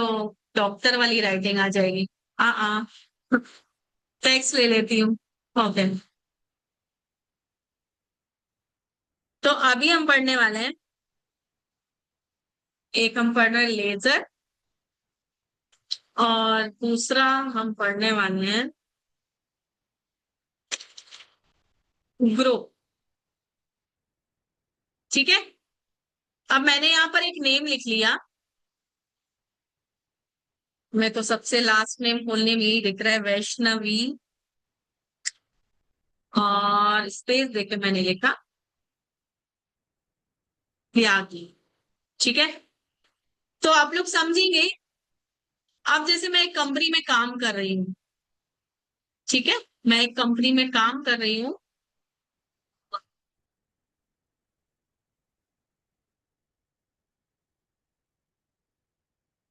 Speaker 1: डॉक्टर वाली राइटिंग आ जाएगी। हाँ, टेक्स्ट ले लेती हूँ। ओके। तो अभी हम पढ़ने वाले हैं, एक हम पढ़ रहे हैं लेजर, और दूसरा हम पढ़ने वाले हैं ग्रुप। ठीक है? अब मैंने यहाँ पर एक नेम लिख लिया। मैं तो सबसे लास्ट नेम फुल नेम यही दिख रहा है, वैष्णवी, और स्पेस देके मैंने लिखा त्यागी। ठीक है? तो आप लोग समझेंगे। अब जैसे मैं एक कंपनी में काम कर रही हूँ, ठीक है, मैं एक कंपनी में काम कर रही हूँ,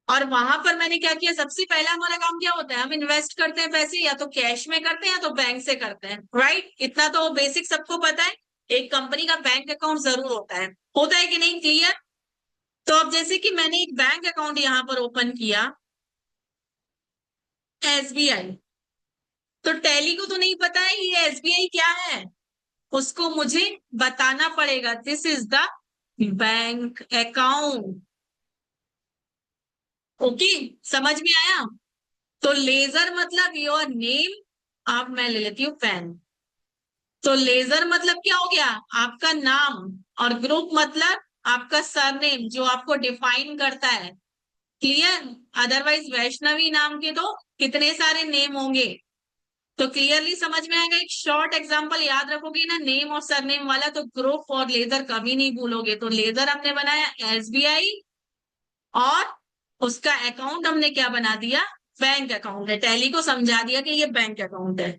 Speaker 1: और वहां पर मैंने क्या किया, सबसे पहला हमारा काम क्या होता है, हम इन्वेस्ट करते हैं पैसे, या तो कैश में करते हैं या तो बैंक से करते हैं, राइट? इतना तो बेसिक सबको पता है। एक कंपनी का बैंक अकाउंट जरूर होता है कि नहीं? क्लियर? तो अब जैसे कि मैंने एक बैंक अकाउंट यहाँ पर ओपन किया, एसबीआई। तो टैली को तो नहीं पता है ये एसबीआई क्या है, उसको मुझे बताना पड़ेगा, this is the bank account. Okay, समझ में आया? तो लेजर मतलब योर नेम। अब मैं ले लेती हूँ पेन। तो लेजर मतलब क्या हो गया, आपका नाम, और ग्रुप मतलब आपका सरनेम जो आपको डिफाइन करता है। क्लियर? अदरवाइज वैष्णवी नाम के तो कितने सारे नेम होंगे। तो क्लियरली समझ में आएगा। एक शॉर्ट एग्जांपल याद रखोगे ना, नेम और सरनेम वाला, तो ग्रुप और लेजर कभी नहीं भूलोगे। तो लेजर हमने बनाया एसबीआई, और उसका अकाउंट हमने क्या बना दिया, बैंक अकाउंट है। टैली को समझा दिया कि ये बैंक अकाउंट है।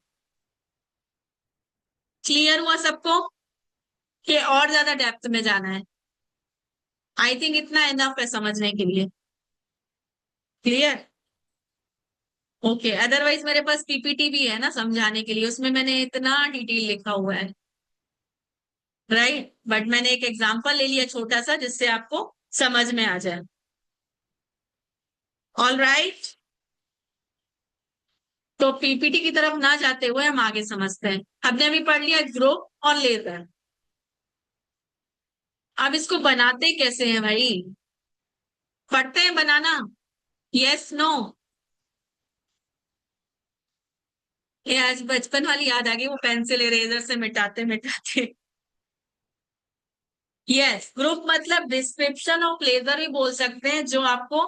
Speaker 1: क्लियर हुआ सबको कि और ज्यादा डेप्थ में जाना है? आई थिंक इतना इनफ है समझने के लिए। क्लियर? ओके। अदरवाइज मेरे पास पीपीटी भी है ना समझाने के लिए, उसमें मैंने इतना डिटेल लिखा हुआ है, राइट? बट मैंने एक एग्जांपल ले लिया छोटा सा, जिससे आपको समझ में आ जाए। All right. तो पीपीटी की तरफ ना जाते हुए हम आगे समझते हैं। हमने अभी पढ़ लिया ग्रुप और लेजर। अब इसको बनाते कैसे हैं भाई? पढ़ते हैं बनाना? Yes no? ये आज बचपन वाली याद आ गई, वो पेंसिल इरेजर से मिटाते मिटाते। यस, ग्रुप मतलब डिस्क्रिप्शन ऑफ लेजर भी बोल सकते हैं, जो आपको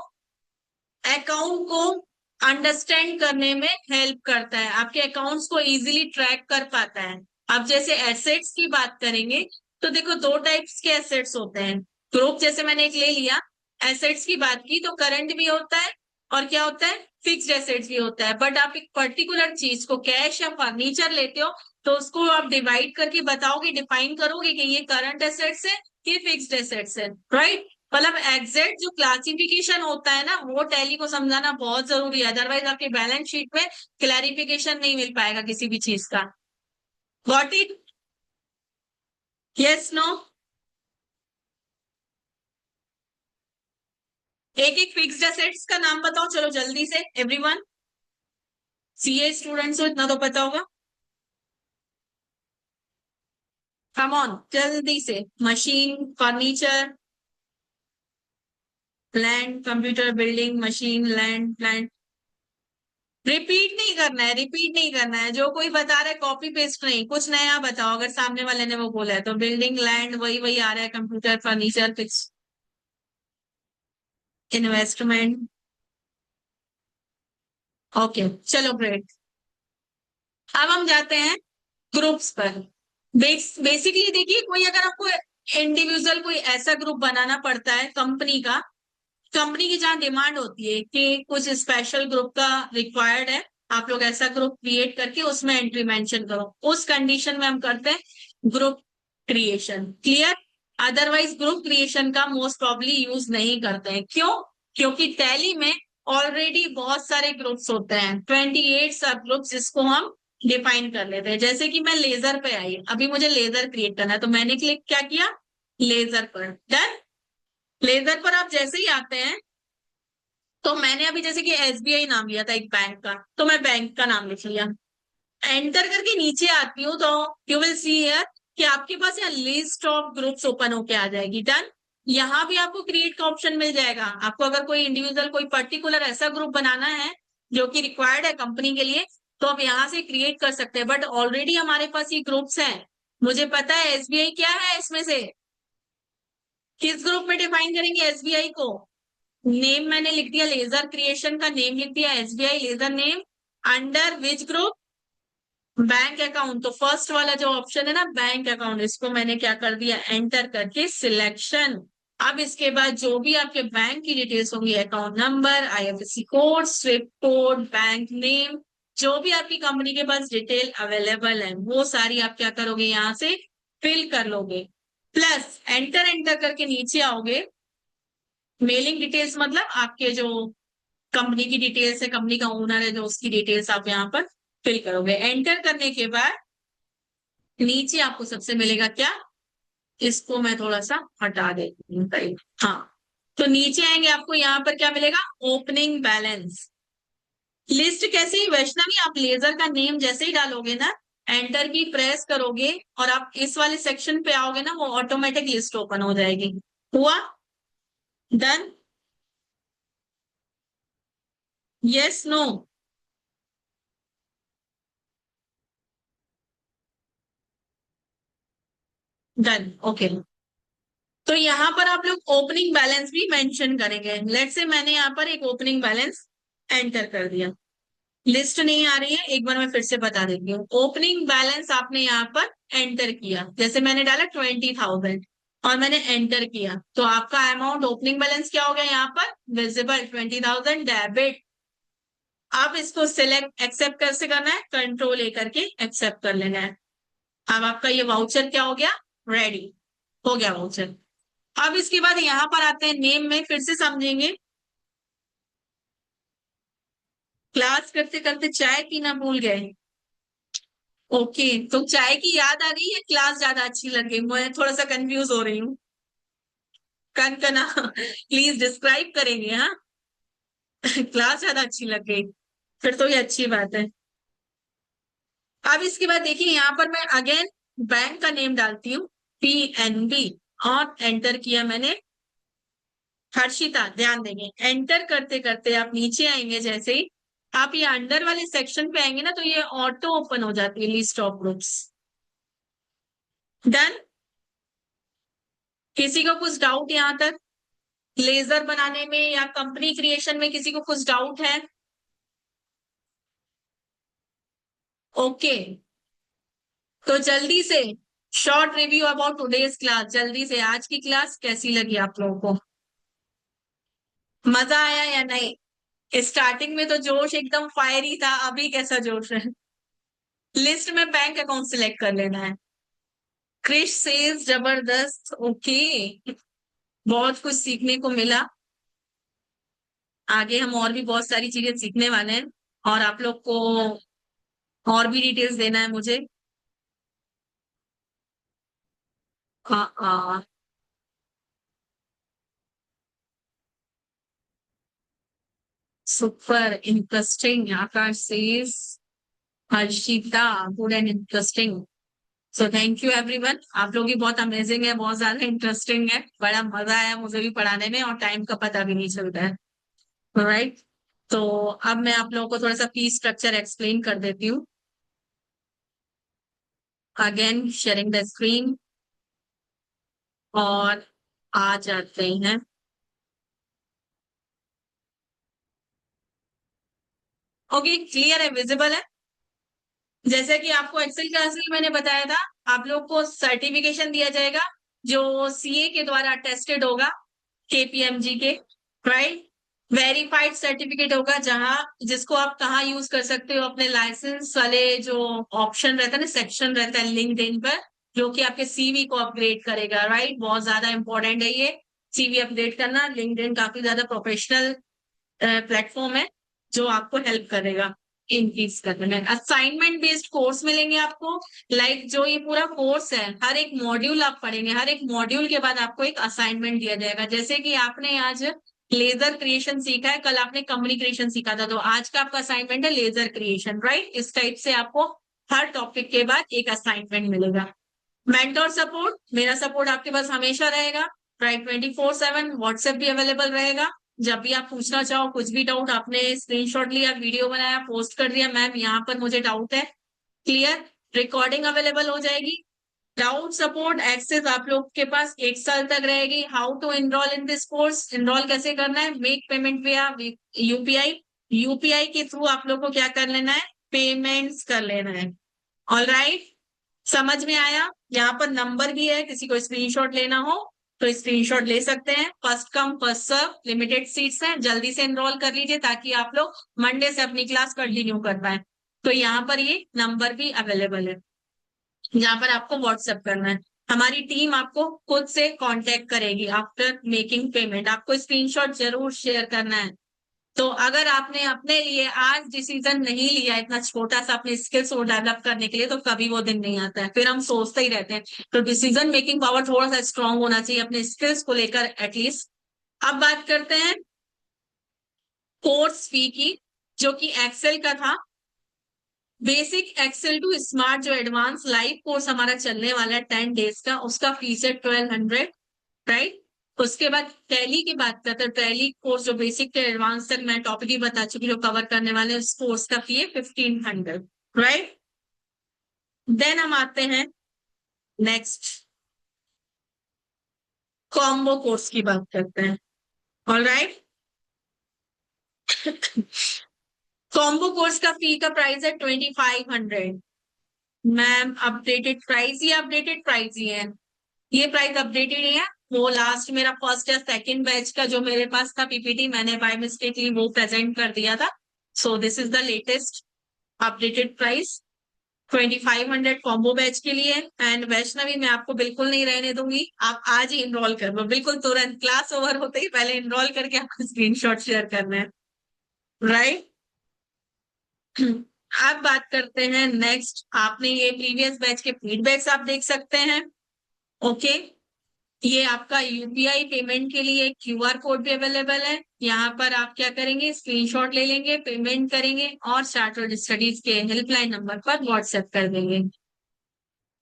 Speaker 1: अकाउंट को अंडरस्टैंड करने में हेल्प करता है, आपके अकाउंट्स को इजीली ट्रैक कर पाता है। अब जैसे एसेट्स की बात करेंगे, तो देखो दो टाइप्स के एसेट्स होते हैं। ग्रुप जैसे मैंने एक ले लिया, एसेट्स की बात की, तो करंट भी होता है, और क्या होता है, फिक्स्ड एसेट्स भी होता है। बट आप एक पर्टिकुलर चीज को, कैश या फर्नीचर लेते हो, तो उसको आप डिवाइड करके बताओगे, डिफाइन करोगे कि ये करंट एसेट्स है, ये फिक्स्ड एसेट्स है, राइट? मतलब एग्जैक्ट जो क्लासिफिकेशन होता है ना, वो टैली को समझाना बहुत जरूरी है, अदरवाइज आपके बैलेंस शीट में क्लैरिफिकेशन नहीं मिल पाएगा किसी भी चीज का। Got it? Yes, no? एक एक फिक्स्ड एसेट्स का नाम बताओ, चलो जल्दी से एवरीवन। सीए स्टूडेंट्स हो, इतना तो पता होगा। कम ऑन, जल्दी से। Machine, furniture, land, computer, building, machine, land, plant. Repeat नहीं करना है, रिपीट नहीं करना है, जो कोई बता रहा है कॉपी पेस्ट नहीं, कुछ नया बताओ अगर सामने वाले ने वो बोला है तो। बिल्डिंग, लैंड, वही वही आ रहा है, computer, furniture, fix, investment. Okay, चलो ग्रेट। अब हम जाते हैं ग्रुप्स पर। बेसिकली देखिए, कोई अगर आपको इंडिविजुअल कोई ऐसा ग्रुप बनाना पड़ता है कंपनी का, कंपनी की जहाँ डिमांड होती है कि कुछ स्पेशल ग्रुप का रिक्वायर्ड है, आप लोग ऐसा ग्रुप क्रिएट करके उसमें एंट्री मेंशन करो, उस कंडीशन में हम करते हैं group creation. Clear? Otherwise group creation का मोस्ट प्रॉब्ली यूज नहीं करते हैं। क्यों? क्योंकि टैली में ऑलरेडी बहुत सारे ग्रुप्स होते हैं, 28 सब ग्रुप्स, जिसको हम डिफाइन कर लेते हैं। जैसे कि मैं लेजर पे आई, अभी मुझे लेजर क्रिएट करना है, तो मैंने क्लिक क्या किया? लेजर पर। डन। लेजर पर आप जैसे ही आते हैं, तो मैंने अभी जैसे कि एसबीआई नाम लिया था एक बैंक का, तो मैं बैंक का नाम लिख लिया। एंटर करके नीचे आती हूँ तो यू विल सी हियर कि आपके पास यहाँ लिस्ट ऑफ ग्रुप्स ओपन होके आ जाएगी। डन। यहाँ भी आपको क्रिएट का ऑप्शन मिल जाएगा। आपको अगर कोई इंडिविजुअल कोई पर्टिकुलर ऐसा ग्रुप बनाना है जो कि रिक्वायर्ड है कंपनी के लिए, तो आप यहाँ से क्रिएट कर सकते हैं। बट ऑलरेडी हमारे पास ये ग्रुप्स हैं, मुझे पता है एसबीआई क्या है इसमें से। किस ग्रुप में डिफाइन करेंगे एसबीआई को? नेम मैंने लिख दिया, लेजर क्रिएशन का नेम लिख दिया SBI ledger name. Under which group? Bank account. तो फर्स्ट वाला जो ऑप्शन है ना, बैंक अकाउंट, इसको मैंने क्या कर दिया? एंटर करके सिलेक्शन। अब इसके बाद जो भी आपके बैंक की डिटेल्स होंगी, account number, IFSC code, Swift code, bank name, जो भी आपकी कंपनी के पास डिटेल अवेलेबल है, वो सारी आप क्या करोगे? यहाँ से फिल कर लोगे। प्लस एंटर एंटर करके नीचे आओगे। मेलिंग डिटेल्स मतलब आपके जो कंपनी की डिटेल्स है, कंपनी का ओनर है जो, उसकी डिटेल्स आप यहाँ पर फिल करोगे। एंटर करने के बाद नीचे आपको सबसे मिलेगा क्या? इसको मैं थोड़ा सा हटा देती हूँ कहीं। हाँ, तो नीचे आएंगे, आपको यहाँ पर क्या मिलेगा? Opening balance. लिस्ट कैसे ही वैष्णवी, आप लेजर का नेम जैसे ही डालोगे ना, एंटर की प्रेस करोगे और आप इस वाले सेक्शन पे आओगे ना, वो ऑटोमेटिक लिस्ट ओपन हो जाएगी। हुआ? Done? Yes, no? Done, okay. तो यहाँ पर आप लोग ओपनिंग बैलेंस भी मेंशन करेंगे। लेट से मैंने यहाँ पर एक ओपनिंग बैलेंस एंटर कर दिया। लिस्ट नहीं आ रही है, एक बार मैं फिर से बता देती हूँ। ओपनिंग बैलेंस आपने यहाँ पर एंटर किया, जैसे मैंने डाला 20,000 और मैंने एंटर किया, तो आपका अमाउंट ओपनिंग बैलेंस क्या हो गया? यहाँ पर विजिबल 20,000 डेबिट। आप इसको सिलेक्ट एक्सेप्ट कैसे करना है? कंट्रोल ए करके एक्सेप्ट कर लेना है। अब आपका ये वाउचर क्या हो गया? रेडी हो गया वाउचर। अब इसके बाद यहां पर आते हैं नेम में, फिर से समझेंगे। क्लास करते करते चाय पीना भूल गए? ओके, तो चाय की याद आ रही है, क्लास ज्यादा अच्छी लग गई? मैं थोड़ा सा कंफ्यूज हो रही हूँ। कनकना प्लीज डिस्क्राइब करेंगे? हाँ क्लास ज्यादा अच्छी लग गई, फिर तो ये अच्छी बात है। अब इसके बाद देखिए, यहाँ पर मैं अगेन बैंक का नेम डालती हूँ, पीएनबी, और एंटर किया मैंने। हर्षिता, ध्यान देंगे, एंटर करते करते आप नीचे आएंगे, जैसे ही आप ये अंडर वाले सेक्शन पे आएंगे ना, तो ये ऑटो ओपन हो जाती है लिस्ट ऑफ ग्रुप्स। डन? किसी को कुछ डाउट यहाँ तक? लेजर बनाने में या कंपनी क्रिएशन में किसी को कुछ डाउट है? ओके, तो जल्दी से short review about today's class. जल्दी से, आज की क्लास कैसी लगी आप लोगों को? मजा आया या नहीं? स्टार्टिंग में तो जोश एकदम फायरी था, अभी कैसा जोश है? लिस्ट में बैंक अकाउंट सिलेक्ट कर लेना है। क्रिश सेज जबरदस्त, ओके। बहुत कुछ सीखने को मिला। आगे हम और भी बहुत सारी चीजें सीखने वाले हैं, और आप लोग को और भी डिटेल्स देना है मुझे। हाँ, super interesting, Akash says, Harshita, good and interesting. So thank you everyone, आप लोग भी बहुत अमेजिंग है, बहुत ज्यादा इंटरेस्टिंग है, बड़ा मजा आया मुझे भी पढ़ाने में, और टाइम का पता भी नहीं चलता है। राइट। तो अब मैं आप लोगों को थोड़ा सा फीस स्ट्रक्चर एक्सप्लेन कर देती हूँ। अगेन शेयरिंग द स्क्रीन, और आ जाते हैं। ओके, क्लियर है, विजिबल है। जैसे कि आपको एक्सेल क्लास में मैंने बताया था, आप लोग को सर्टिफिकेशन दिया जाएगा जो सीए के द्वारा टेस्टेड होगा, केपीएमजी के। राइट। वेरीफाइड सर्टिफिकेट होगा, जहां जिसको आप कहाँ यूज कर सकते हो, अपने लाइसेंस वाले जो ऑप्शन रहता है ना, सेक्शन रहता है लिंक्डइन पर, जो कि आपके सीवी को अपग्रेड करेगा। राइट, बहुत ज्यादा इंपॉर्टेंट है ये सीवी अपडेट करना। लिंक्डइन काफी ज्यादा प्रोफेशनल प्लेटफॉर्म है, जो आपको हेल्प करेगा इंक्रीज करने में। असाइनमेंट बेस्ड कोर्स मिलेंगे आपको। जो ये पूरा कोर्स है, हर एक मॉड्यूल आप पढ़ेंगे, हर एक मॉड्यूल के बाद आपको एक असाइनमेंट दिया जाएगा। जैसे कि आपने आज लेजर क्रिएशन सीखा है, कल आपने कम्युनिकेशन सीखा था, तो आज का आपका असाइनमेंट है लेजर क्रिएशन। राइट, इस टाइप से आपको हर टॉपिक के बाद एक असाइनमेंट मिलेगा। मेंटोर सपोर्ट, मेरा सपोर्ट आपके पास हमेशा रहेगा। राइट, 24/7 व्हाट्सएप भी अवेलेबल रहेगा। जब भी आप पूछना चाहो कुछ भी डाउट, आपने स्क्रीनशॉट लिया, वीडियो बनाया, पोस्ट कर दिया, मैम यहाँ पर मुझे डाउट है, क्लियर, रिकॉर्डिंग अवेलेबल हो जाएगी। डाउट सपोर्ट एक्सेस आप लोग के पास 1 साल तक रहेगी। How to enroll in this course, enroll कैसे करना है, make payment via UPI. UPI के थ्रू आप लोग को क्या कर लेना है, पेमेंट्स कर लेना है। ऑल राइट, समझ में आया। यहाँ पर नंबर भी है, किसी को स्क्रीनशॉट लेना हो तो स्क्रीनशॉट ले सकते हैं। First come first serve, limited seats हैं, जल्दी से एनरोल कर लीजिए ताकि आप लोग मंडे से अपनी क्लास कंटिन्यू कर पाए। तो यहाँ पर ये नंबर भी अवेलेबल है, जहाँ पर आपको व्हाट्सएप करना है। हमारी टीम आपको खुद से कांटेक्ट करेगी आफ्टर मेकिंग पेमेंट। आपको स्क्रीनशॉट जरूर शेयर करना है। तो अगर आपने अपने लिए आज डिसीजन नहीं लिया इतना छोटा सा अपने स्किल्स को डेवलप करने के लिए, तो कभी वो दिन नहीं आता है, फिर हम सोचते ही रहते हैं। तो डिसीजन मेकिंग पावर थोड़ा सा स्ट्रांग होना चाहिए अपने स्किल्स को लेकर एटलीस्ट। अब बात करते हैं कोर्स फी की, जो कि एक्सेल का था। बेसिक एक्सेल टू स्मार्ट जो एडवांस लाइव कोर्स हमारा चलने वाला है 10 डेज का, उसका फीस है 1200। राइट। उसके बाद टैली की बात करते हैं, टैली कोर्स जो बेसिक से एडवांस तक मैं टॉपिक ही बता चुकी जो कवर करने वाले हैं, उस कोर्स का फी है 1500। राइट। देन हम आते हैं नेक्स्ट कॉम्बो कोर्स की बात करते हैं। All right. कॉम्बो कोर्स का फी का प्राइस है 2500। मैम अपडेटेड प्राइस, ये अपडेटेड प्राइस ही है, ये प्राइस अपडेटेड ही है। वो लास्ट मेरा फर्स्ट या सेकंड बैच का जो मेरे पास था पीपीटी, मैंने बाय मिस्टेकली वो प्रेजेंट कर दिया था। So this is the latest updated price, 2500 combo batch के लिए। एंड वैष्णवी, मैं आपको बिल्कुल नहीं रहने दूंगी, आप आज ही इनरोल कर लो, बिल्कुल तुरंत, क्लास ओवर होते ही पहले इनरोल करके आपको स्क्रीनशॉट शेयर करना है। राइट। अब बात करते हैं नेक्स्ट, आपने ये प्रीवियस बैच के फीडबैक्स आप देख सकते हैं। ओके, ये आपका यूपीआई पेमेंट के लिए क्यूआर कोड भी अवेलेबल है। यहाँ पर आप क्या करेंगे, स्क्रीनशॉट ले लेंगे, पेमेंट करेंगे, और स्टार्टर स्टडीज के हेल्पलाइन नंबर पर व्हाट्सएप कर देंगे।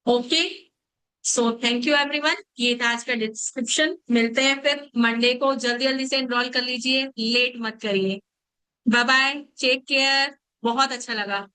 Speaker 1: Okay, so thank you everyone, ये था आज का डिस्क्रिप्शन। मिलते हैं फिर मंडे को, जल्दी जल्दी से एनरोल कर लीजिए, लेट मत करिए। बाय बाय, टेक केयर, बहुत अच्छा लगा।